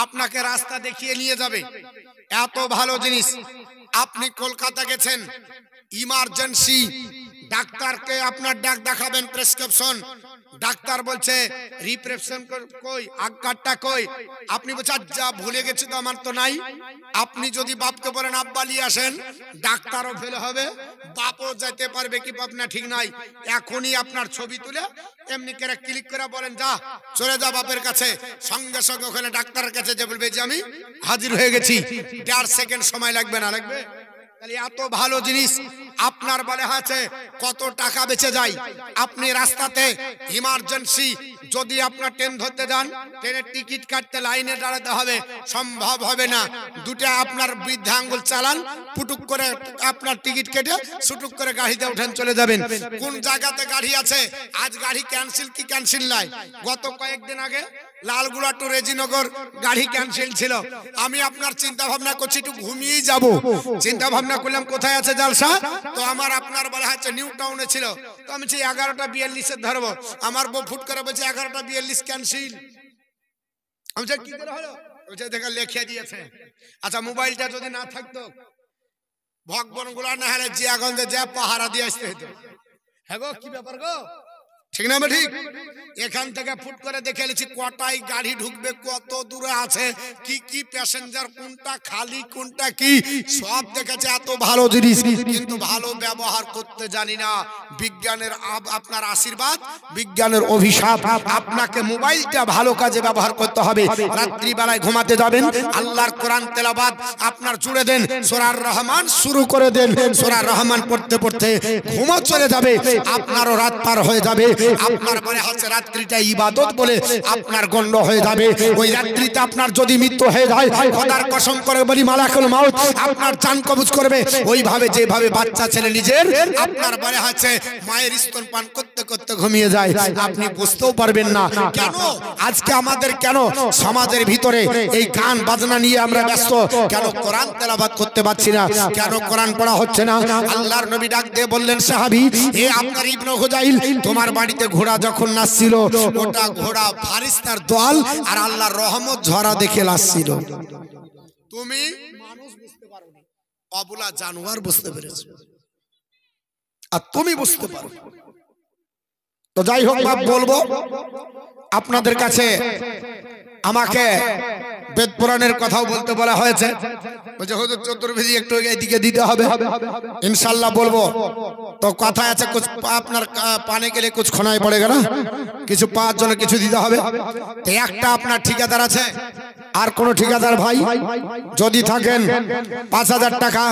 আপনাকে রাস্তা দেখিয়ে নিয়ে যাবে, এত ভালো জিনিস। আপনি কলকাতা গেছেন, ইমার্জেন্সি, ডাক্তারকে আপনার ডাক দেখাবেন, প্রেসক্রিপশন, ডাক্তার বলছে রিপ্রেসক্রিপশন কই, আজ্ঞাটা কই, আপনি বলছেন যা ভুলে গেছি তো, আমার তো নাই। আপনি যদি বাপকে বলেন আব্বা নিয়ে আসেন, ডাক্তারও ফেল হবে, বাপও যেতে পারবে কি বাপ না ঠিক নাই। এখনই আপনার ছবি তুলে এমনি করে ক্লিক করে বলেন যা চলে যা বাপের কাছে, সঙ্গে সঙ্গে ওখানে ডাক্তারের কাছে যে বলবে যে আমি হাজির হয়ে গেছি, 1.5 সেকেন্ড সময় লাগবে না? লাগবে? তাহলে এত ভালো জিনিস আপনার বলে আছে কত টাকা বেঁচে যায়। আপনি রাস্তাতে ইমার্জেন্সি যদি আপনার ট্রেন ধরতে যান, ট্রেনের টিকিট কাটতে লাইনে দাঁড়াতে হবে, সম্ভব হবে না। দুটো আপনার বৃদ্ধা আঙ্গুল চালান, পুটুক করে আপনার টিকিট কেটে সুটুক করে গাড়িতে উঠেন চলে যাবেন। কোন জায়গাতে গাড়ি আছে? আজ গাড়ি ক্যান্সেল কি ক্যান্সেল নাই? গত কয়েকদিন আগে লালগুলা টু রেজিনগর গাড়ি ক্যান্সেল ছিল। আমি আপনার চিন্তা ভাবনা করছি একটু ঘুমিয়েই যাব। চিন্তা ভাবনা করলাম কোথায় আছে জালসা, তো আমার আপনার বলা হচ্ছে নিউ টাউনে ছিল। তো আমি 11:42 ধরবো। আমার বউ ফুট করে বলছে 11:42 ক্যান্সেল। আমি কি করে হলো? দেখা লেখে দিয়েছে। আচ্ছা, মোবাইলটা যদি না থাকতো, ভগবান গুলা না হলে জিয়াগঞ্জে যা পাহারা দিয়ে আসতে হতো। হ্যাঁ গো, কি ব্যাপার গো? ঠিক না? ঠিক। এখান থেকে ফুট করে দেখে নিচ্ছি কটাই গাড়ি ঢুকবে, কত দূরে আছে, কি কি প্যাসেঞ্জার, কোনটা খালি কোনটা কি, সব দেখেছে। এত ভালো জিনিস, কিন্তু ভালো ব্যবহার করতে জানি না। বিজ্ঞানের আপনার আশীর্বাদ, বিজ্ঞানের অভিশাপ। আপনাকে মোবাইলটা ভালো কাজে ব্যবহার করতে হবে। রাত্রিবেলায় ঘুমাতে যাবেন, আল্লাহর কোরআন তেলাওয়াত আপনার জুড়ে দেন, সূরা রহমান শুরু করে দেন। সূরা রহমান পড়তে পড়তে ঘুমো চলে যাবে, আপনারও রাত পার হয়ে যাবে। আপনার মনে হচ্ছে রাত্রিটা ইবাদত বলে আপনার গণ্য হয়ে যাবে। ওই রাত্রিতে আপনার যদি মৃত্যু হয়ে যায়, খোদার কসম করে বলি মালাকুল মাউত আপনার জান কবজ করবে। ওইভাবে যেভাবে বাচ্চা ছেলে নিজের আপনার মনে হচ্ছে মায়ের স্তন পান করতে করতে ঘুমিয়ে যায়, আপনি বুঝতেও পারবেন না। কেন আজকে আমাদের কেন সমাজের ভিতরে এই গান বাজনা নিয়ে আমরা ব্যস্ত? কেন কোরআন তেলাওয়াত করতে পারছি না? কেন কোরআন পড়া হচ্ছে না? আল্লাহর নবী ডাক দিয়ে বললেন, সাহাবী, এ আপনার ইবনে হুজাইল, তোমার বাড়িতে ঘোড়া যখন নাচছিল, ওটা ঘোড়া ফারিস্তার দল আর আল্লাহর রহমত ঝরা দেখে নাচছিল। তুমি মানুষ বুঝতে পারোনি, অবলা জানোয়ার বুঝতে পেরেছো, আর তুমি বুঝতে পারো। তো যাই হোক, বাপ বলবো আপনাদের কাছে, আমাকে বেদ পুরাণের কথাও বলতে বলা হয়েছে। হুজুর চতুর্বেদী একটু এদিকে দিতে হবে, ইনশাল্লাহ বলবো। তো কথা আছে, কুছ আপনার পানে গেলে কুছ খনায় পড়ে গেল, কিছু পাওয়ার জন্য কিছু দিতে হবে। একটা আপনার ঠিকাদার আছে, আর কোন ঠিকাদার ভাই যদি থাকেন 5000 টাকা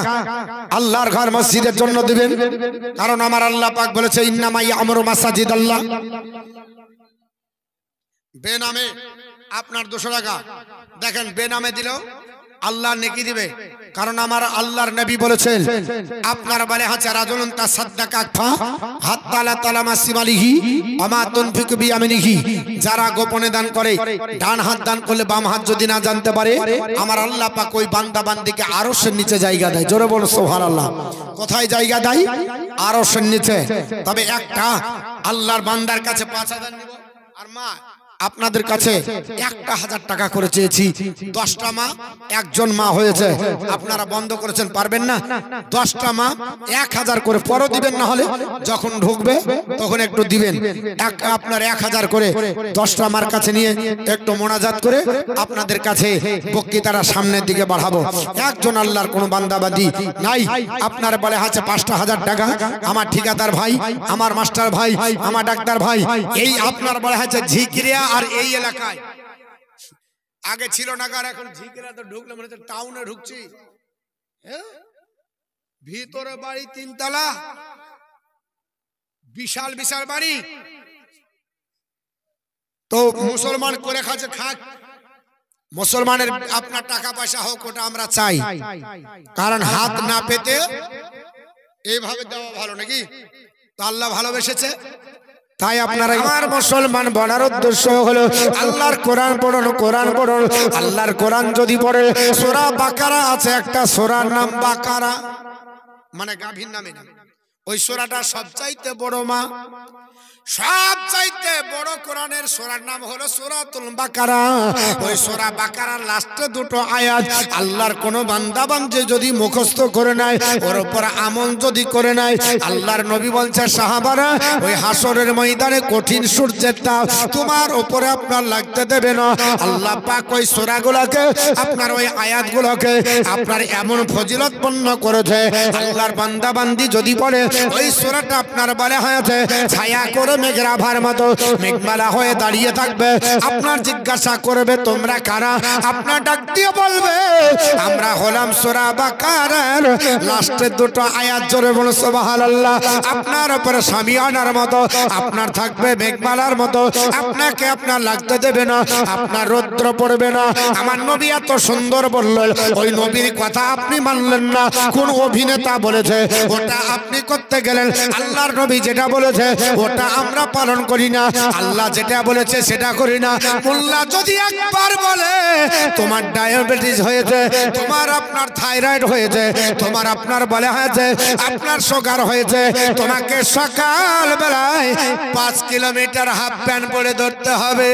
আল্লাহর ঘর মসজিদের জন্য দিবেন। কারণ আমার আল্লাহ পাক বলেছে, ইন্নামা ইয়ামুরু মাসাজিদাল্লাহ। বেনামে আপনার 200 টাকা দেখেন, বেনামে দিলেও আল্লাহ নেকি দিবে। কারণ আমার আল্লাহর নবী বলেছেন, আপনার বলে আছে রাজুলুন তাসাদ্দাকা হাত্তা লা তালামা শিমালিহি ওয়া মা তুনফিকু বিয়ামিনিহি। যারা গোপনে দান করে, ডান হাত দান করলে বাম হাত যদি না জানতে পারে, আমার আল্লাহ পাক ওই বান্দা বান্দিকে আরশের নিচে জায়গা দেয়। জোরে বলো সুবহানাল্লাহ। কোথায় জায়গা দেয়? আরশের নিচে। তবে একটা আল্লাহর বান্দার কাছে 5000 নিব, আর মা আপনাদের কাছে 1000 টাকা করে চেয়েছি। 10টা মা, একজন মা হয়েছে, আপনারা বন্ধ করেছেন, পারবেন না। 10টা মা 1000 করে পরও দিবেন, না হলে যখন ঢুকবে তখন একটু দিবেন। আপনার 1000 করে 10টা মার কাছে নিয়ে একটু মোনাজাত করে আপনাদের কাছে বক্তৃতারা সামনের দিকে বাড়াবো। একজন আল্লাহর কোন বান্দাবাদী নাই। আপনার বলে আছে 5,000 টাকা আমার ঠিকাদার ভাই, আমার মাস্টার ভাই, আমার ডাক্তার ভাই, এই আপনার বলে আছে ঝিকিরিয়া আর এই এলাকায় আগে ছিল না, কার এখন ঝিকিরা তো ঢুকলে মনে হচ্ছে টাউনে ঢুকছি। ভিতরে বাড়ি 3 তলা, বিশাল বিশাল বাড়ি। তো মুসলমান করে খাচ্ছে, খাক। মুসলমানের আপনার টাকা পয়সা হোক, ওটা আমরা চাই। কারণ হাত না পেতে এইভাবে দেওয়া ভালো নাকি? তো আল্লাহ ভালোবেসেছে, তাই আপনারা আমার মুসলমান বলার উদ্দেশ্য হলো আল্লাহর কোরআন পড়ুন, কোরআন পড়ুন। আল্লাহর কোরআন যদি পড়ে, সূরা বাকারা আছে একটা, সূরার নাম বাকারা, মানে গাভীর নামে না। ওই সূরাটা সবচাইতে বড় মা, সবচাইতে বড় কোরআনের সূরার নাম হলো সূরাতুল বাকারা। ওই সূরা বাকারার লাস্টে 2টো আয়াত আল্লাহর কোন বান্দা বান্দী যদি মুখস্থ করে নেয়, ওর উপর আমল যদি করে নেয়, আল্লাহর নবী বলছে, সাহাবারা, ওই হাসরের ময়দানে কঠিন সূর্যের তাপ তোমার উপরে আপনার লাগতে দেবে না। আল্লাহ পাক ওই সূরাগুলোকে, আপনার ওই আয়াতগুলোকে আপনার এমন ফজিলতপূর্ণ করেছে, আল্লাহর বান্দা বান্দী যদি পড়ে ওই সূরাটা আপনার বলে হয়েছে ছায়া করে মেঘের আভার মতো মেঘমালা হয়ে দাঁড়িয়ে থাকবে। আপনার জিজ্ঞাসা করবে তোমরা কারা? আপনার ডাক দিয়ে বলবে আমরা হলাম সূরা বাকারার লাস্টের দুটো আয়াত, জোরে বলুন সুবহানাল্লাহ। আপনার উপরে শামিয়ানার মতো, আপনার থাকবে মেঘমালার মতো, আপনাকে আপনার লাগতে দেবে না, আপনার রৌদ্র পড়বে না। আমার নবী এত সুন্দর বললেন, ওই নবীর কথা আপনি মানলেন না। কোন অভিনেতা বলেছে ওটা আপনি করতে গেলেন, আল্লাহর নবী যেটা বলেছে ওটা আমরা পালন করি না, আল্লাহ যেটা বলেছে সেটা করি না। মোল্লা যদি একবার বলে তোমার ডায়াবেটিস হয়েছে, তোমার আপনার থাইরয়েড হয়েছে, তোমার আপনার বলে হয়েছে আপনার সুগার হয়েছে, তোমাকে সকাল বেলায় 5 কিলোমিটার হাফ প্যান্ট পরে ধরতে হবে।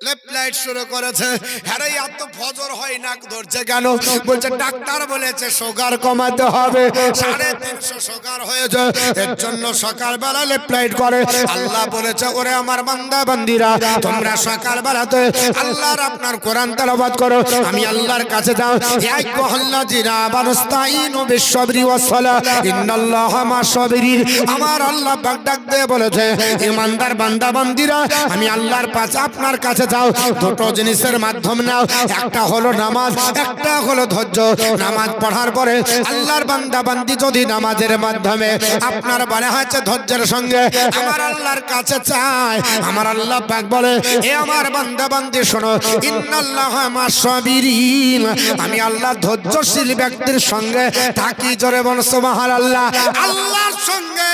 লেফট লাইট শুরু করেছে, আরে এত ফজর হয় না ধরছে কেন? বলছে ডাক্তার বলেছে সুগার কমাতে হবে, 350 সুগার হয়েছে, এর জন্য সকালবেলা লেফট লাইট করে। আল্লাহ বলেছে ওরে আমার বান্দা বান্দিরা, তোমরা সকালবেলাতে আল্লাহর আপনার কোরআন তেলাওয়াত করো, আমি আল্লাহর কাছে যাও। ইয়া আইয়ুহাল্লাযিনা আমানুস্তাঈনু বিস-সাবরি ওয়াস-সালাহ ইন্নাল্লাহা মা'আস-সাবিরিন। আমার আল্লাহ পাক ডাক দিয়ে বলেছে ঈমানদার বান্দা বান্দিরা, আমি আল্লাহর কাছে আপনার কাছে যাও, দুটো জিনিসের মাধ্যমে নাও, একটা হলো নামাজ, একটা হলো ধৈর্য। নামাজ পড়ার পরে আল্লাহর বান্দা বান্দি যদি নামাজের মাধ্যমে আপনার বলে হচ্ছে ধৈর্যের সঙ্গে আমার আল্লাহর কাছে চায়, আমার আল্লাহ পাক বলে এ আমার বান্দা বান্দি শোনো, ইন্নাল্লাহা মা'আস-সাবিরিন, আমি আল্লাহ ধৈর্যশীল ব্যক্তির সঙ্গে থাকি। জোরে বল সুবহানাল্লাহ। আল্লাহর সঙ্গে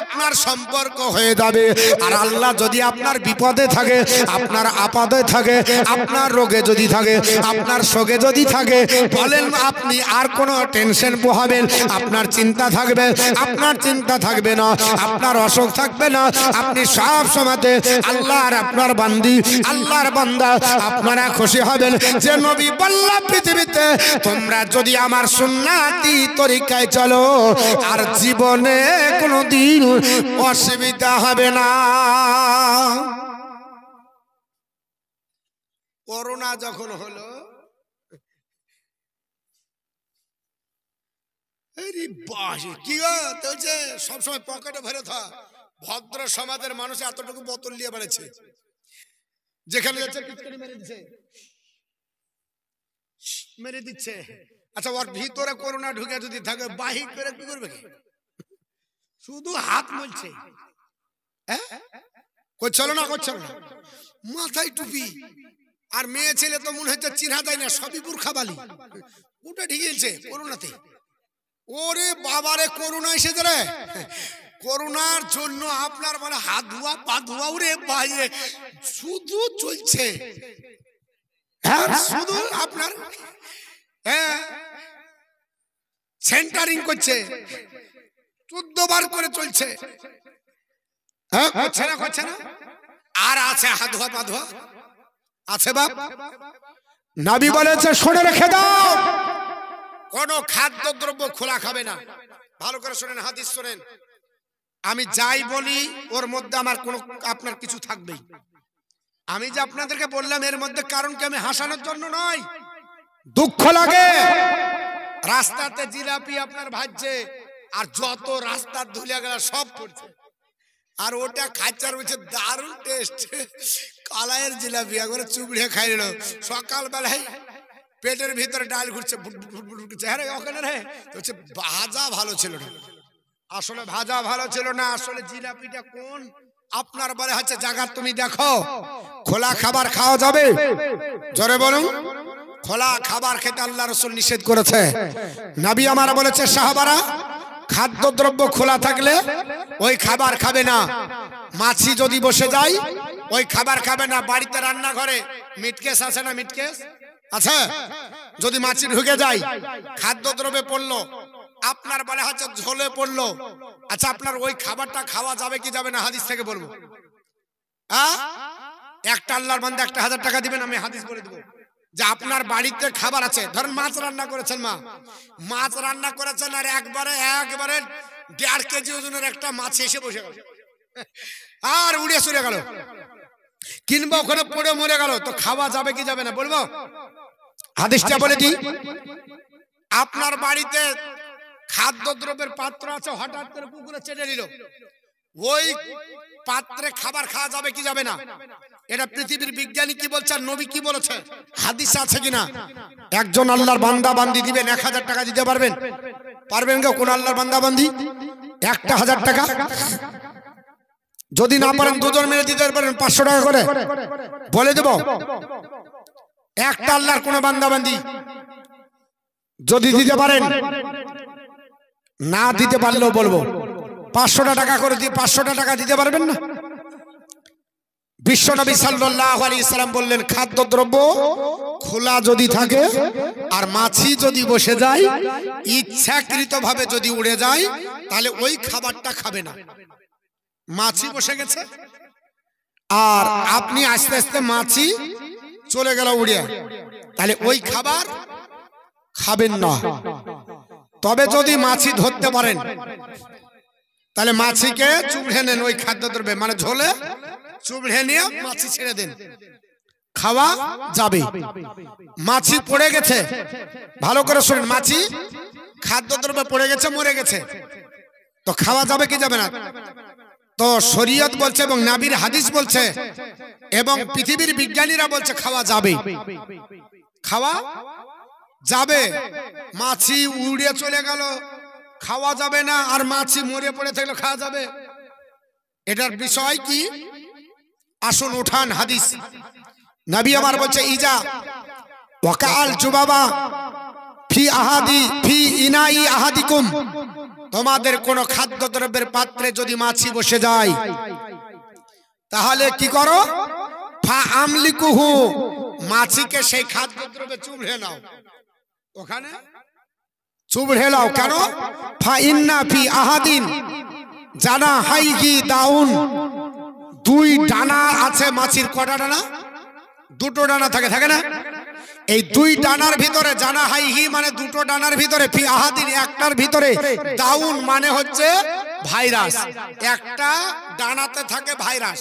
আপনার সম্পর্ক হয়ে যাবে। আর আল্লাহ যদি আপনার বিপদে থাকে, আপনার আপদে থাকে, আপনার রোগে যদি থাকে, আপনার শোকে যদি থাকে, বলেন আপনি আর কোনো টেনশন পোহাবেন, আপনার চিন্তা থাকবে, আপনার চিন্তা থাকবে না, আপনার অসুখ থাকবে না, আপনি সব সময়তে আল্লাহর আপনার বান্দি, আল্লাহর বান্দা, আপনারা খুশি হবেন যে নবী বলল পৃথিবীতে তোমরা যদি আমার সুন্নাতি তরিকায় চলো আর জীবনে কোনোদিন অসুবিধা হবে না। করোনা যখন হলো, কি হচ্ছে সবসময় পকেটে ভরে থাক, ভদ্র সমাজের মানুষ এতটুকু বোতল নিয়ে বেড়েছে, যেখানে যাচ্ছে মেরে দিচ্ছে। আচ্ছা ওর ভিতরে করোনা ঢুকে যদি থাকে, বাহির করে কি করবে? শুধু হাত মলছে, করছিল না, করছিল না, মাথায় টুপি, আর মেয়ে ছেলে তো মনে হচ্ছে চিনা যায় না, সবই বুরখাবালি, ওটা ঢিকেছে করোনাতে। ওরে বাবারে করোনা এসেছে রে, করোনার জন্য আপনার মানে হাত ধোয়া পা ধোয়া ওরে বাইরে শুধু চলছে, শুধু আপনার সেন্টারিং করছে, 14 বার করে চলছে, করছে না, করছে না। আর আছে হাত ধোয়া পা ধোয়া আছে বাপ। নবী বলেছে শুনে রেখে দাও, কোন খাদ্য দ্রব্য খোলা খাবে না। ভালো করে শুনেন, হাদিস শুনেন, আমি যাই বলি ওর মধ্যে আমার কোন আপনার কিছু থাকবেই। আমি যে আপনাদেরকে বললাম এর মধ্যে কারণ কি আমি হাসানোর জন্য নয়, দুঃখ লাগে। রাস্তাতে জিলাপি আপনার ভাজছে, আর যত রাস্তার ধুলে গেল সব পড়ছে, আর ওটা খাচ্ছে, আর বলছে দারুণ টেস্ট, কালাইয়ের জিলাপি একবারে চুবড়ে খাইল। সকালবেলায় পেটের ভিতরে ডাল ঘুরছে, আরে ওখানে রে হচ্ছে ভাজা ভালো ছিল না, আসলে ভাজা ভালো ছিল না, আসলে জিলাপিটা কোন আপনার বলে হচ্ছে জায়গা তুমি দেখো। খোলা খাবার খাওয়া যাবে? জোরে বলুন। খোলা খাবার খেতে আল্লাহ রাসূল নিষেধ করেছে। নবী আমার বলেছে সাহাবারা খাদ্যদ্রব্য খোলা থাকলে ওই খাবার খাবে না। মাছি যদি বসে যায় ওই খাবার খাবে না। বাড়িতে রান্না ঘরে মিটকেস আছে না, মিটকেস আছে, যদি মাছি ঢুকে যায় খাদ্যদ্রব্যে পড়লো, আপনার বলে হচ্ছে ঝোলে পড়লো, আচ্ছা আপনার ওই খাবারটা খাওয়া যাবে কি যাবে না? হাদিস থেকে বলবো। একটা আল্লাহর বান্দা একটা 1000 টাকা দিবেন, আমি হাদিস বলে দেবো যে আপনার বাড়িতে খাবার আছে, ধরেন মাছ রান্না করেছেন, মাছ রান্না করেছেন, আর একবারে 1.5 কেজি ওজনের একটা মাছ এসে বসে গেল আর উড়ে চলে গেল, কিংবা ওখানে পড়ে মরে গেল, তো খাওয়া যাবে কি যাবে না বলবো? হাদিসটা বলে দিই। আপনার বাড়িতে খাদ্যদ্রব্যের পাত্র আছে, হঠাৎ করে কুকুরে চেটে নিল, ওই পাত্রে খাবার খাওয়া যাবে কি যাবে না? এটা পৃথিবীর বিজ্ঞানী কি বলছে আর নবী কি বলেছে, হাদিস আছে কিনা? একজন আল্লাহর বান্দা বান্দি দিবেন 1000 টাকা দিতে পারবেন? পারবেন গো কোন আল্লাহর বান্দা বান্দি 1000 টাকা? যদি না পারেন দুজন মিলে দিতে পারেন 500 টাকা করে বলে দেব। একটা আল্লাহর কোন বান্দা বান্দি যদি দিতে পারেন, না দিতে পারলেও বলবো 500 টাকা করে দিয়ে 500 টাকা দিতে পারবেন না? বিশ্বনবী সাল্লাল্লাহু আলাইহি সাল্লাম বললেন, খাদ্যদ্রব্য খোলা যদি থাকে আর মাছি যদি বসে যায়, ইচ্ছাকৃতভাবে যদি উড়ে যায়, তাহলে ওই খাবারটা খাবে না। মাছি বসে গেছে আর আপনি আস্তে আস্তে মাছি চলে গেল উড়ে, তাহলে ওই খাবার খাবেন না। তবে যদি মাছি ধরতে পারেন, তাহলে মাছিকে চুবড়ে নেন ওই খাদ্যদ্রব্যে, মানে ঝোলে চুবড়ে নিয়ে মাছি ছেড়ে দেন, খাওয়া যাবে। মাছি পড়ে গেছে, ভালো করে শুনেন, মাছি খাদ্যদ্রব্যে পড়ে গেছে, মরে গেছে, তো খাওয়া যাবে কি যাবে না? তো শরীয়ত বলছে এবং নবীর হাদিস বলছে এবং পৃথিবীর বিজ্ঞানীরা বলছে খাওয়া যাবে, খাওয়া যাবে। মাছি উড়ে চলে গেল, খাওয়া যাবে না, আর মাছি মরে পড়ে থাকলে খাওয়া যাবে। এটার বিষয় কি? আসুন উঠান হাদিস। নবী আমার বলছে, ইজা ওয়াকাল জুবাবা ফি আহাদি ফি ইনাই আহাদিকুম, তোমাদের কোন খাদ্যদ্রব্যের পাত্রে যদি মাছি বসে যায়, তাহলে কি করো? ফা আমলিকুহু, মাছিকে সেই খাদ্যদ্রব্যে চুবড়ে নাও, ওখানে চুবড়ে নাও। কেন? ফা ইন্না ফি আহাদিন জানা হাইহি দাউন, দুই ডানা আছে মাছির। কটা ডানা? দুটো ডানা থাকে, থাকে না? এই দুই ডানার ভিতরে জানা হাইহি মানে দুটো ডানার ভিতরে, ফি আহাদিন একটার ভিতরে, দাউন মানে হচ্ছে ভাইরাস, একটা ডানাতে থাকে ভাইরাস।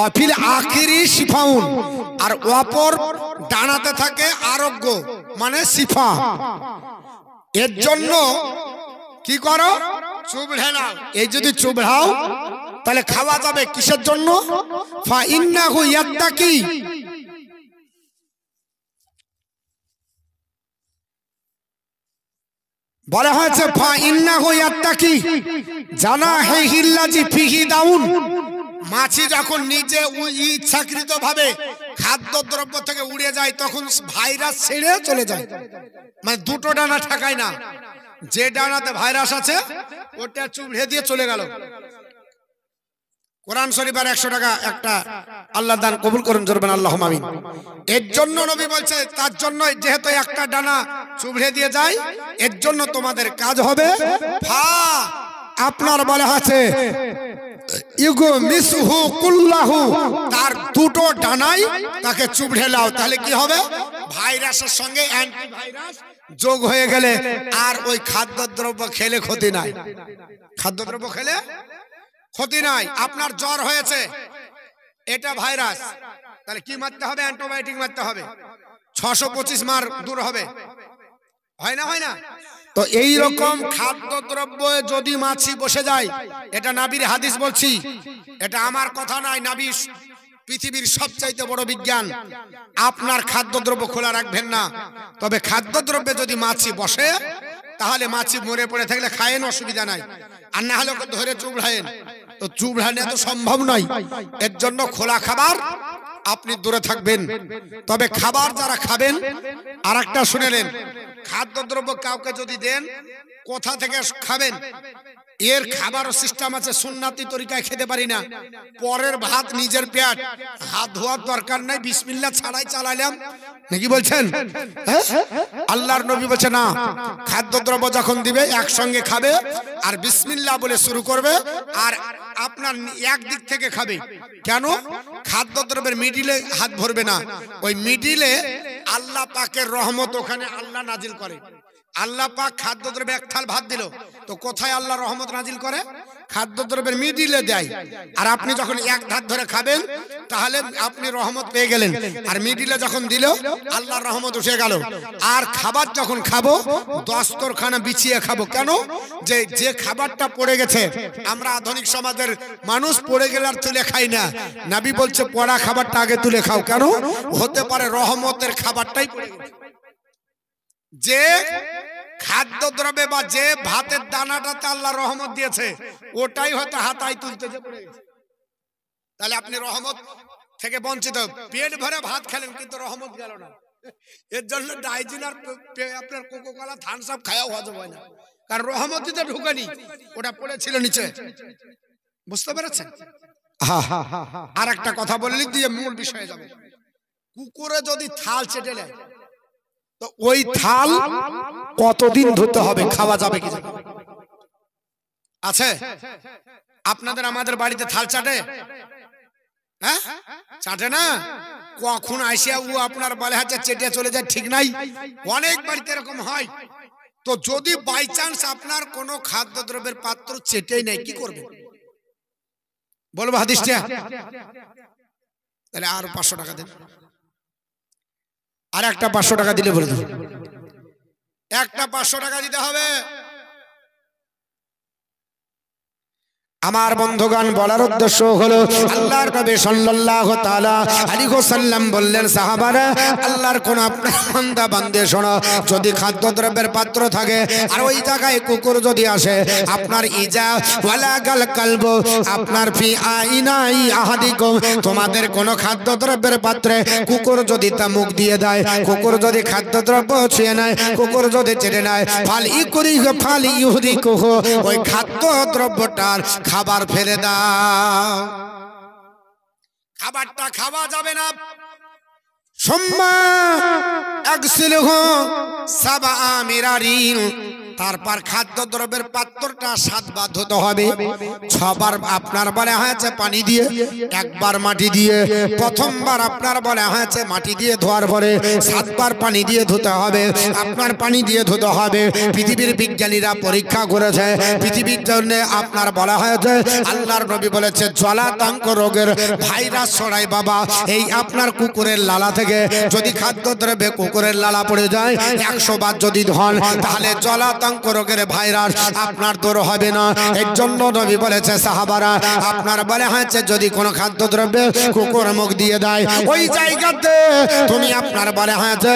অফিল আখিরি শিফাউন, আর অপর ডানাতে থাকে আরোগ্য মানে শিফা। এর জন্য কি করো? চুবড়ে নাও। এই যদি চুবড়াও তাহলে খাওয়া যাবে। কিসের জন্য? ফা ইন্নাহু ইয়াত্তাকি, বলা হয়েছে ফা ইন্নাহু ইয়াত্তাকি জানা হে হিল্লাজি ফিহি দাউন, মাছি যখন নিজে ইচ্ছাকৃত ভাবে খাদ্যদ্রব্য থেকে উড়ে যায় তখন ভাইরাস ছেড়ে চলে যায়, মানে দুটো ডানা ঠাকায় না, যে ডানাতে ভাইরাস আছে ওটা চুবড়ে দিয়ে চলে গেল। কোরআন শরীফ আর 100 টাকা একটা, আল্লাহ দান কবুল করুন, জোরবেন আল্লাহুম্মা আমিন। এর জন্য নবী বলছে, তার জন্য যেহেতু একটা ডানা চুবড়ে দিয়ে যায়, এর জন্য তোমাদের কাজ হবে ফা, আপনার বলা আছে ইগো মিসহু কুল্লাহু, তার দুটো ডানাই তাকে চুবড়ে নাও। তাহলে কি হবে? ভাইরাসের সঙ্গে অ্যান্টিভাইরাস যোগ হয়ে গেলে আর ওই খাদ্যদ্রব্য খেলে ক্ষতি নাই, খাদ্যদ্রব্য খেলে ক্ষতি নাই। আপনার জ্বর হয়েছে, এটা ভাইরাস, তাহলে কি মারতে হবে? অ্যান্টিবায়োটিক মারতে হবে, 625 মার দূর হবে, হয় না? হয় না? তো এই রকম খাদ্যদ্রব্য যদি মাছি বসে যায়, এটা নবীর হাদিস বলছি, এটা আমার কথা নয়, নবী পৃথিবীর সবচাইতে বড় বিজ্ঞান। আপনার খাদ্যদ্রব্য খোলা রাখবেন না, তবে খাদ্যদ্রব্যে যদি মাছি বসে তাহলে মাছি মরে পড়ে থাকলে খায়েন, অসুবিধা নাই, আর না হলে ধরে চুবড়ায়েন। তো চুবড়ানো তো সম্ভব নয়, এর জন্য খোলা খাবার আপনি দূরে থাকবেন। তবে খাবার যারা খাবেন, আর একটা শুনেলেন, খাদ্যদ্রব্য কাউকে যদি দেন, কোথা থেকে খাবেন? এর খাবারও সিস্টেম আছে, সুন্নাতি তরিকায় খেতে পারি না, পরের ভাত নিজের পেট, হাত ধোয়ার দরকার নাই, বিসমিল্লাহ ছাড়াই চালাইলাম নাকি বলছেন? আল্লাহর নবী বলছে না, খাদ্যদ্রব্য যখন দিবে একসঙ্গে খাবে আর বিসমিল্লাহ বলে শুরু করবে, আর আপনার একদিক থেকে খাবে। কেন? খাদ্যদ্রব্যের মিডিলে হাত ভরবে না, ওই মিডিলে আল্লাহ পাকের রহমত ওখানে আল্লাহ নাজিল করে। আল্লাহ পাক খাদ্যদ্রব্যে এক থাল ভাত দিল, তো কোথায় আল্লাহ রহমত নাজিল করে? খাদ্যদ্রব্যের মিডিলে দেয়, আর আপনি যখন এক ধার ধরে খাবেন তাহলে আপনি রহমত পেয়ে গেলেন, আর মিডিলে যখন দিল আল্লাহর রহমত উঠে গেল। আর খাবার যখন খাবো দস্তরখানা বিছিয়ে খাবো, কেন? যে খাবারটা পড়ে গেছে, আমরা আধুনিক সমাজের মানুষ পড়ে গেলে আর তুলে খাই না। নবী বলছে পড়া খাবারটা আগে তুলে খাও, কেন? হতে পারে রহমতের খাবারটাই পড়ে গেছে। যে খাদ্যদ্রব্যে বা যে ভাতের দানাটাতে আল্লাহ রহমত দিয়েছে ওটাই হয়তো হাতায় তুলতে যে পড়ে গেছে, তাহলে আপনি রহমত থেকে বঞ্চিত। পেট ভরে ভাত খেলেন কিন্তু রহমত গেল না। এর জন্য ডাইজিন আর আপনার কোকোকোলা থামস আপ খাওয়া হজম হয় না, কারণ রহমতই তো ঢুকেনি, ওটা পড়েছিল নিচে। বুঝতে পেরেছেন? আর একটা কথা বলে দিয়ে মূল বিষয়ে যাবে। কুকুরে যদি থাল চেটে নেয় তো ওই থাল কতদিন ধুতে হবে, খাওয়া যাবে কি আছে? আপনাদের আমাদের বাড়িতে থাল চাটে? হ্যাঁ চাটে না? কখন আসিয়া ও আপনার বলে হাতে চেটে চলে যায় ঠিক নাই, অনেক বাড়িতে এরকম হয়। তো যদি বাই চান্স আপনার কোনো খাদ্যদ্রব্যের পাত্র চেটেই নেই, কি করবে বলবো হাদিসটা? তাহলে আর 500 টাকা দেন, আর একটা 500 টাকা দিলে বলে দেব, একটা 500 টাকা দিতে হবে। আমার বন্ধুগণ, বলার উদ্দেশ্য হলো আল্লাহর নবী সাল্লাল্লাহু তাআলা আলাইহি ওয়াসাল্লাম বললেন, সাহাবারা আল্লাহর কোন আপনার বান্দা বান্দে শোনো, যদি খাদ্যদ্রব্যের পাত্র থাকে আর ওই জায়গায় কুকুর যদি আসে, আপনার ইজা ওয়ালা গাল কালব আপনার ফি আইনাই আহাদিকুম, তোমাদের কোন খাদ্যদ্রব্যের পাত্রে কুকুর যদি তা মুখ দিয়ে দেয়, কুকুর যদি খাদ্যদ্রব্য ছুঁয়ে নেয়, কুকুর যদি চেটে নেয়, ফাল ইউহদিকুহু, ওই খাদ্যদ্রব্যটার খাবার ফেলে দাও, খাবারটা খাওয়া যাবে না। সুম্মা আগসিলহু সাবআ মিরারিন, তারপর খাদ্যদ্রব্যের পাত্রটা 7 বার ধুতে হবে। 6 বার আপনার বলে হয়েছে পানি দিয়ে, 1 বার মাটি দিয়ে। প্রথমবার আপনার বলে হয়েছে মাটি দিয়ে ধোয়ার পরে 7 বার পানি দিয়ে ধুতে হবে, আপনার পানি দিয়ে ধুতে হবে। পৃথিবীর বিজ্ঞানীরা পরীক্ষা করেছে, পৃথিবীর জন্য আপনার বলা হয়েছে, আল্লাহর নবী বলেছে জলাতঙ্ক রোগের ভাইরাস ছড়ায় বাবা এই আপনার কুকুরের লালা থেকে। যদি খাদ্যদ্রব্যে কুকুরের লালা পড়ে যায় 100 বার যদি ধন, তাহলে জলাতঙ্ক রোগের ভাইরাস আপনার দূর হবে না। এর জন্য নবী বলেছে, সাহাবারা আপনার বলে হয়েছে যদি কোনো খাদ্যদ্রব্যে কুকুর মুখ দিয়ে দেয়, ওই জায়গাতে তুমি আপনার বলে হয়েছে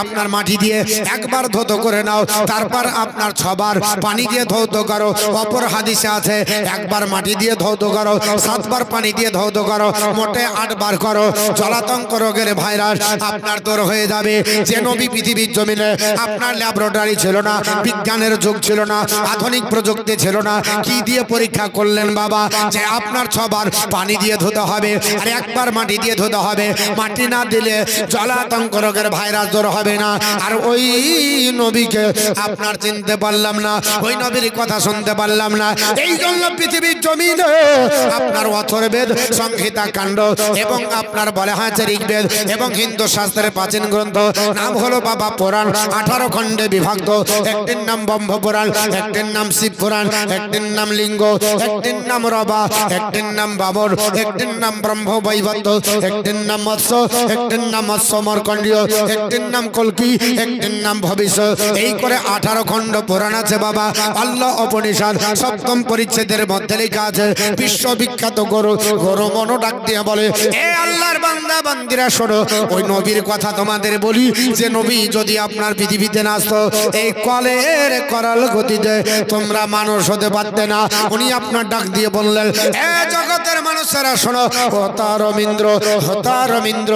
আপনার মাটি দিয়ে 1 বার ধৌত করে নাও, তারপর আপনার 6 বার পানি দিয়ে ধৌত করো। অপর হাদিসে আছে 1 বার মাটি দিয়ে ধৌত করো, 7 বার পানি দিয়ে ধৌত করো, মোটে 8 বার করো। জলাতঙ্ক রোগের ভাইরাস আপনার দূর হয়ে যাবে। যে নবী পৃথিবীর জমিনে আপনার ল্যাবরেটরি ছিল না, বিজ্ঞানের যুগ ছিল না, আধুনিক প্রযুক্তি ছিল না, কি দিয়ে পরীক্ষা করলেন বাবা যে আপনার 6 বার পানি দিয়ে ধুতে হবে আর 1 বার মাটি দিয়ে ধুতে হবে। মাটি না দিলে জলাতঙ্ক রোগের ভাইরাস দূর হবে না। আর ওই নবীকে আপনার চিনতে পারলাম না, ওই নবীর কথা শুনতে পারলাম না। এই জন্য পৃথিবীর জমিনে আপনার অথর্ববেদ, সংহিতা কাণ্ড এবং আপনার বলা হয়েছে ঋগ্বেদ এবং হিন্দু শাস্ত্রের প্রাচীন গ্রন্থ নাম হলো বাবা পুরাণ, 18 খণ্ডে বিভক্ত। একটির নাম ব্রহ্ম পুরাণ, একটির নাম শিব পুরাণ, একটির নাম লিঙ্গ, একটির নাম রবা, একটির নাম বাবর, একটির নাম ব্রহ্ম বৈবর্ত, একটির নাম মৎস্য, একটির নাম মৎস্য মার্কণ্ডেয়, একটির নাম কল্কি, একটির নাম ভবিষ্যৎ। এই করে 18 খণ্ড পুরাণ আছে বাবা। আল্লাহ উপনিষদ 7ম পরিচ্ছেদের মধ্যে লেখা আছে, বিশ্ববিখ্যাত গরু মনো ডাক দিয়ে বলে, এ আল্লাহর বান্দা বান্দিরা শোনো, ওই নবীর কথা তোমাদের বলি, যে নবী যদি আপনার পৃথিবীতে না আসতো, এই কলের করাল গতিতে তোমরা মানুষ হতে পারতে না। উনি আপনার ডাক দিয়ে বললেন, এ জগতের মানুষেরা শোনো, হতারমিন্দ্র হতারমিন্দ্র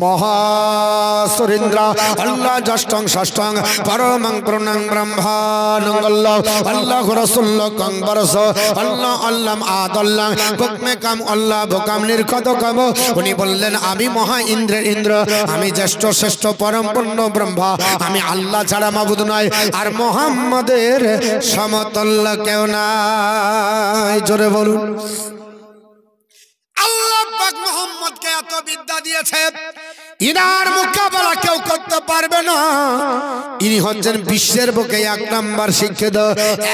মহাসুরেন্দ্র আল্লাহ জষ্টং ষষ্ঠং পরমং প্রণং ব্রহ্মাণং আল্লাহ আল্লাহ রাসূলুল্লাহ কং বরস আল্লাহ আল্লাম আদাল্লাহ বুকমে কাম আল্লাহ বুকাম নির্কত কাম। উনি বললেন, আমি মহা ইন্দ্রের ইন্দ্র, আমি জ্যেষ্ঠ শ্রেষ্ঠ পরম পূর্ণ ব্রহ্মা, আমি আল্লাহ ছাড়া মাবুদ নয়, আর মুহাম্মাদের সমতুল্য কেউ নাই। জোরে বলুন। আল্লাহ পাক মুহাম্মদকে এত বিদ্যা দিয়েছে, ইনার মোকাবেলা কেউ করতে করতে পারবে না। ইনি হচ্ছেন বিশ্বের বুকে 1 নাম্বার শিক্ষিত,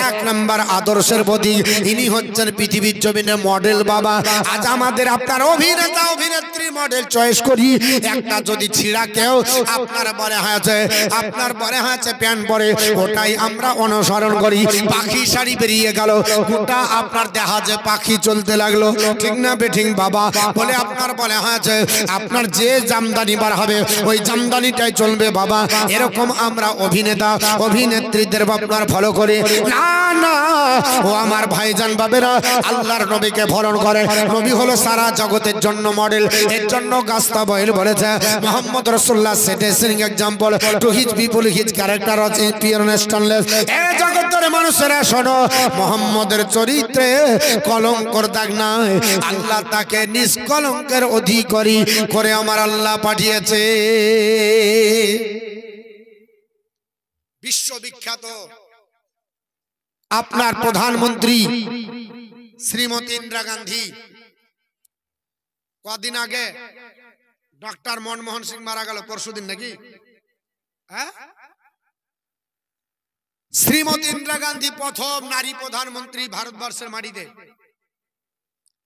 1 নাম্বার আদর্শের প্রতীক। ইনি হচ্ছেন পৃথিবীর জমিনে মডেল বাবা। আজ আমাদের আপনার অভিনেতা অভিনেত্রী মডেল চয়েস করি, একটা যদি ছিঁড়া কেউ আপনার বলে হয়েছে প্যান্ট পরে, ওটাই আমরা অনুসরণ করি। পাখি শাড়ি বেরিয়ে গেল, গোটা আপনার দেখা যে পাখি চলতে লাগলো, ঠিক না বেঠিক বাবা? বলে আপনার বলে হয়েছে আপনার যে জামদানি বার হবে ওই জামদানিটাই চলবে বাবা। এরকম আমরা অভিনেতা অভিনেত্রীদের আপনার ফলো করে না না। ও আমার ভাইজান বাবেরা, আল্লাহর নবীকে ফলো করে। নবী হলো সারা জগতের জন্য মডেল। এর জন্য গাস্তা বয়েল বলেছে মোহাম্মদ রাসূলুল্লাহ set a shining example to his people his character of pureness stainless. এই জগতের মানুষেরা শোনো, মোহাম্মদের চরিত্রে কলঙ্কর দাগ নাই। আল্লাহ তাকে নিষ্কলঙ্কের অধিকারী করে আমার আল্লাহ পাঠিয়েছে। বিশ্ববিখ্যাত আপনার প্রধানমন্ত্রী শ্রীমতী ইন্দিরা গান্ধী, কদিন আগে ডক্টর মনমোহন সিং মারা গেল, পরশুদিন নাকি? হ্যাঁ, শ্রীমতী ইন্দিরা গান্ধী প্রথম নারী প্রধানমন্ত্রী ভারতবর্ষের মাটিতে।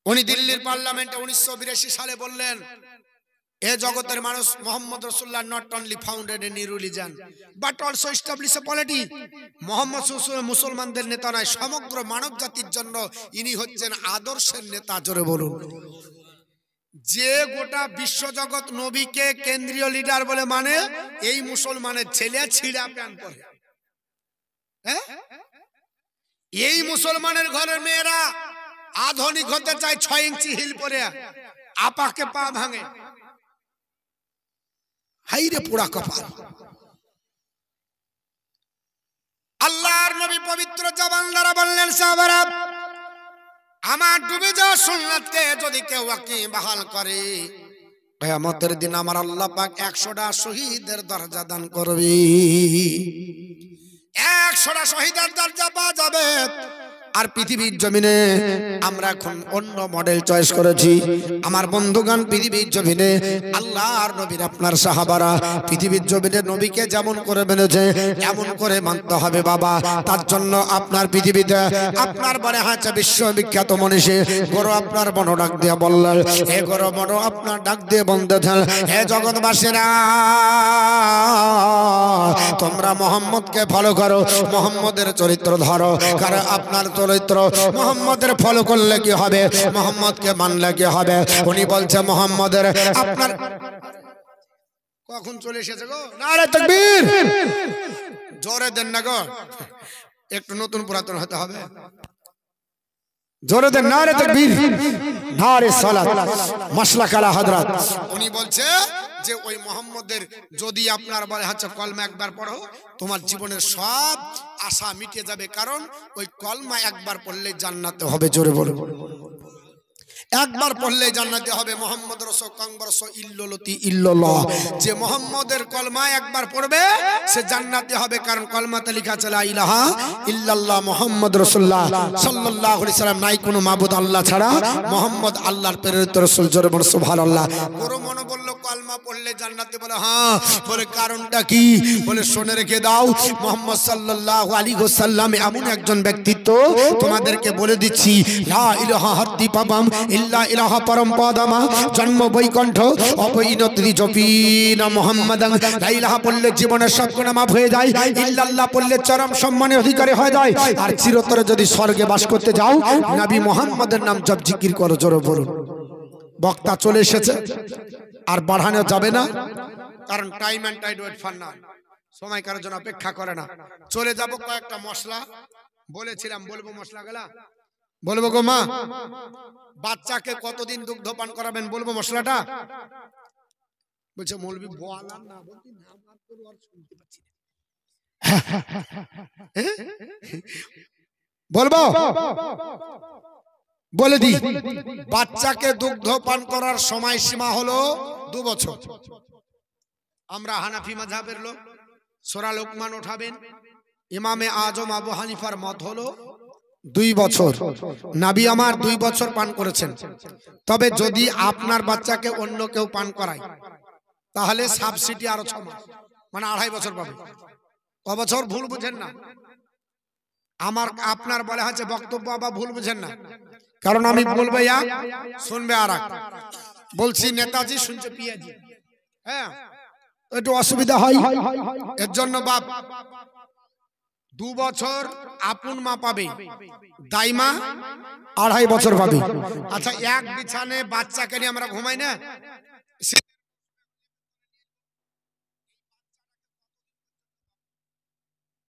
উনি দিল্লির পার্লামেন্টে 1982 সালে বললেন, এ জগতের মানুষ মোহাম্মদ রাসূলুল্লাহ not only founded a new religion but also establish a polity. মোহাম্মদ মুসলমানদের নেতা নয়, সমগ্র মানব জাতির জন্য ইনি হচ্ছেন আদর্শের নেতা। জোরে বলুন। যে গোটা বিশ্বজগৎ নবীকে কেন্দ্রীয় লিডার বলে মানে, এই মুসলমানের ছেলে ছিঁড়া প্যান্ট পরে। হ্যাঁ, এই মুসলমানের ঘরের মেয়েরা আধুনিক হতে চায়, 6 ইঞ্চি হিল পরে, আপাকে পা ভাঙে। হাইরে পুরা কপাল। আল্লাহর নবী পবিত্র জবান দ্বারা বললেন, সাহাবারা আমার ডুবে যাওয়া সুন্নাতকে যদি কেউ বাহাল করে, কিয়ামতের দিন আমার আল্লাহ পাক 100টা শহীদের দরজা দান করবে। 100টা শহীদের দরজা পাওয়া যাবে। আর পৃথিবীর জমিনে আমরা এখন অন্য মডেল চয়েস করেছি। আমার বন্ধুগণ, পৃথিবীর জমিনে আল্লাহর নবীর আপনার সাহাবারা পৃথিবীর জমিনে নবীকে যেমন করে মেনেছে এমন করে মানতে হবে বাবা। তার জন্য আপনার পৃথিবীতে আপনার বলে হয়েছে বিশ্ববিখ্যাত মনীষী গরু আপনার বন ডাক দিয়ে বললেন, হে গরু বন আপনার ডাক দিয়ে বলতেছেন, হে জগৎবাসীরা তোমরা মোহাম্মদকে ফলো করো, মোহাম্মদের চরিত্র ধরো। কারণ আপনার চরিত্র মোহাম্মদের ফলো করলে কি হবে, মোহাম্মদকে মানলে কি হবে। উনি বলছে মোহাম্মদের আপনার কখন চলে এসেছে গো, নারে তাকবীর, জোরে দেন না গো, একটু নতুন পুরাতন হতে হবে। জোরে দেন, নারে তাকবীর, নারে সালাত, মাসলাক আলা হযরত। উনি বলছে যে ওই মোহাম্মদের যদি আপনার বলে হচ্ছে কলমা একবার পড়ো, তোমার জীবনের সব আশা মিটে যাবে। কারণ ওই কলমা একবার পড়লে জান্নাতে হবে। জোরে বলো, একবার পড়লে জান্নাতে হবে। মোহাম্মদ রাসূল কংবরস ইল্লাল্লাহি ইল্লাল্লাহ, যে মোহাম্মদের কলমা একবার পড়বে সে জান্নাতে হবে। কারণ কলমাতে লেখা আছে লা ইলাহা ইল্লাল্লাহ মুহাম্মদ রাসূলুল্লাহ সাল্লাল্লাহু আলাইহি সাল্লাম, নাই কোনো মাবুদ আল্লাহ ছাড়া, মোহাম্মদ আল্লাহর প্রেরিত রাসূল। জোরে বলো সুবহানাল্লাহ। পুরো মনে বললো কলমা পড়লে জান্নাতে, বলে হ্যাঁ। বলে কারণটা কি? বলে শুনে রেখে দাও, মোহাম্মদ সাল্লাল্লাহু আলাইহি ওয়াসাল্লাম এমন একজন ব্যক্তিত্ব তোমাদেরকে বলে দিচ্ছি, লা ইলাহা হাত্তি পাবাম ইল্লা ইলাহা পরমপদমা, জন্ম বৈকুণ্ঠ অপরিণতি জপিনা মুহাম্মাদান। লা ইলাহা পড়লে জীবনের সব গুনাহ মাফ হয়ে যায়, ইল্লাল্লাহ পড়লে চরম সম্মানের অধিকারী হয়ে যায়। আর চিরতরে যদি স্বর্গে বাস করতে যাও, নবী মুহাম্মাদের নাম জপ জিকির করো। জোরে বলুন। বক্তা চলে এসেছে, আর বাড়ানো যাবে না, কারণ time and tide wait for না, সময় কারোর জন্য অপেক্ষা করে না। চলে যাব কয়েকটা মশলা বলেছিলাম, বলবো মশলা গেলা, বলবো গো মা বাচ্চাকে কতদিন দুগ্ধ পান করাবেন, বলবো মশলাটা। বলছে মৌলবি বলার না, বলছি নাম বাদ করো, আর শুনতে পাচ্ছি না। বলবো, বলে দি, বাচ্চাকে দুগ্ধ পান করার সময়সীমা হলো 2 বছর। আমরা হানাফি মাযহাবের লোক, সূরা লোকমান উঠাবেন। ইমামে আজম আবু হানিফার মত হলো 2 বছর। নবী আমার 2 বছর পান করেছেন। তবে যদি আপনার বাচ্চাকে অন্য কেউ পান করায়, তাহলে সাবসিডি আরো 6 মাস। মানে 2.5 বছর পাবে। ক বছর? ভুল বুঝেন না, আমার আপনার বলা হচ্ছে বক্তব্য আবার ভুল বুঝেন না, কারণ আমি বলবো এক শুনবে আর এক। বলছি নেতাজি শুনছে পিয়াজি, হ্যাঁ একটু অসুবিধা হয়, এর জন্য বাপ 2 বছর আপন মা পাবে, দাইমা 2.5 বছর পাবে। আচ্ছা এক বিছানে বাচ্চাকে নিয়ে আমরা ঘুমাই না,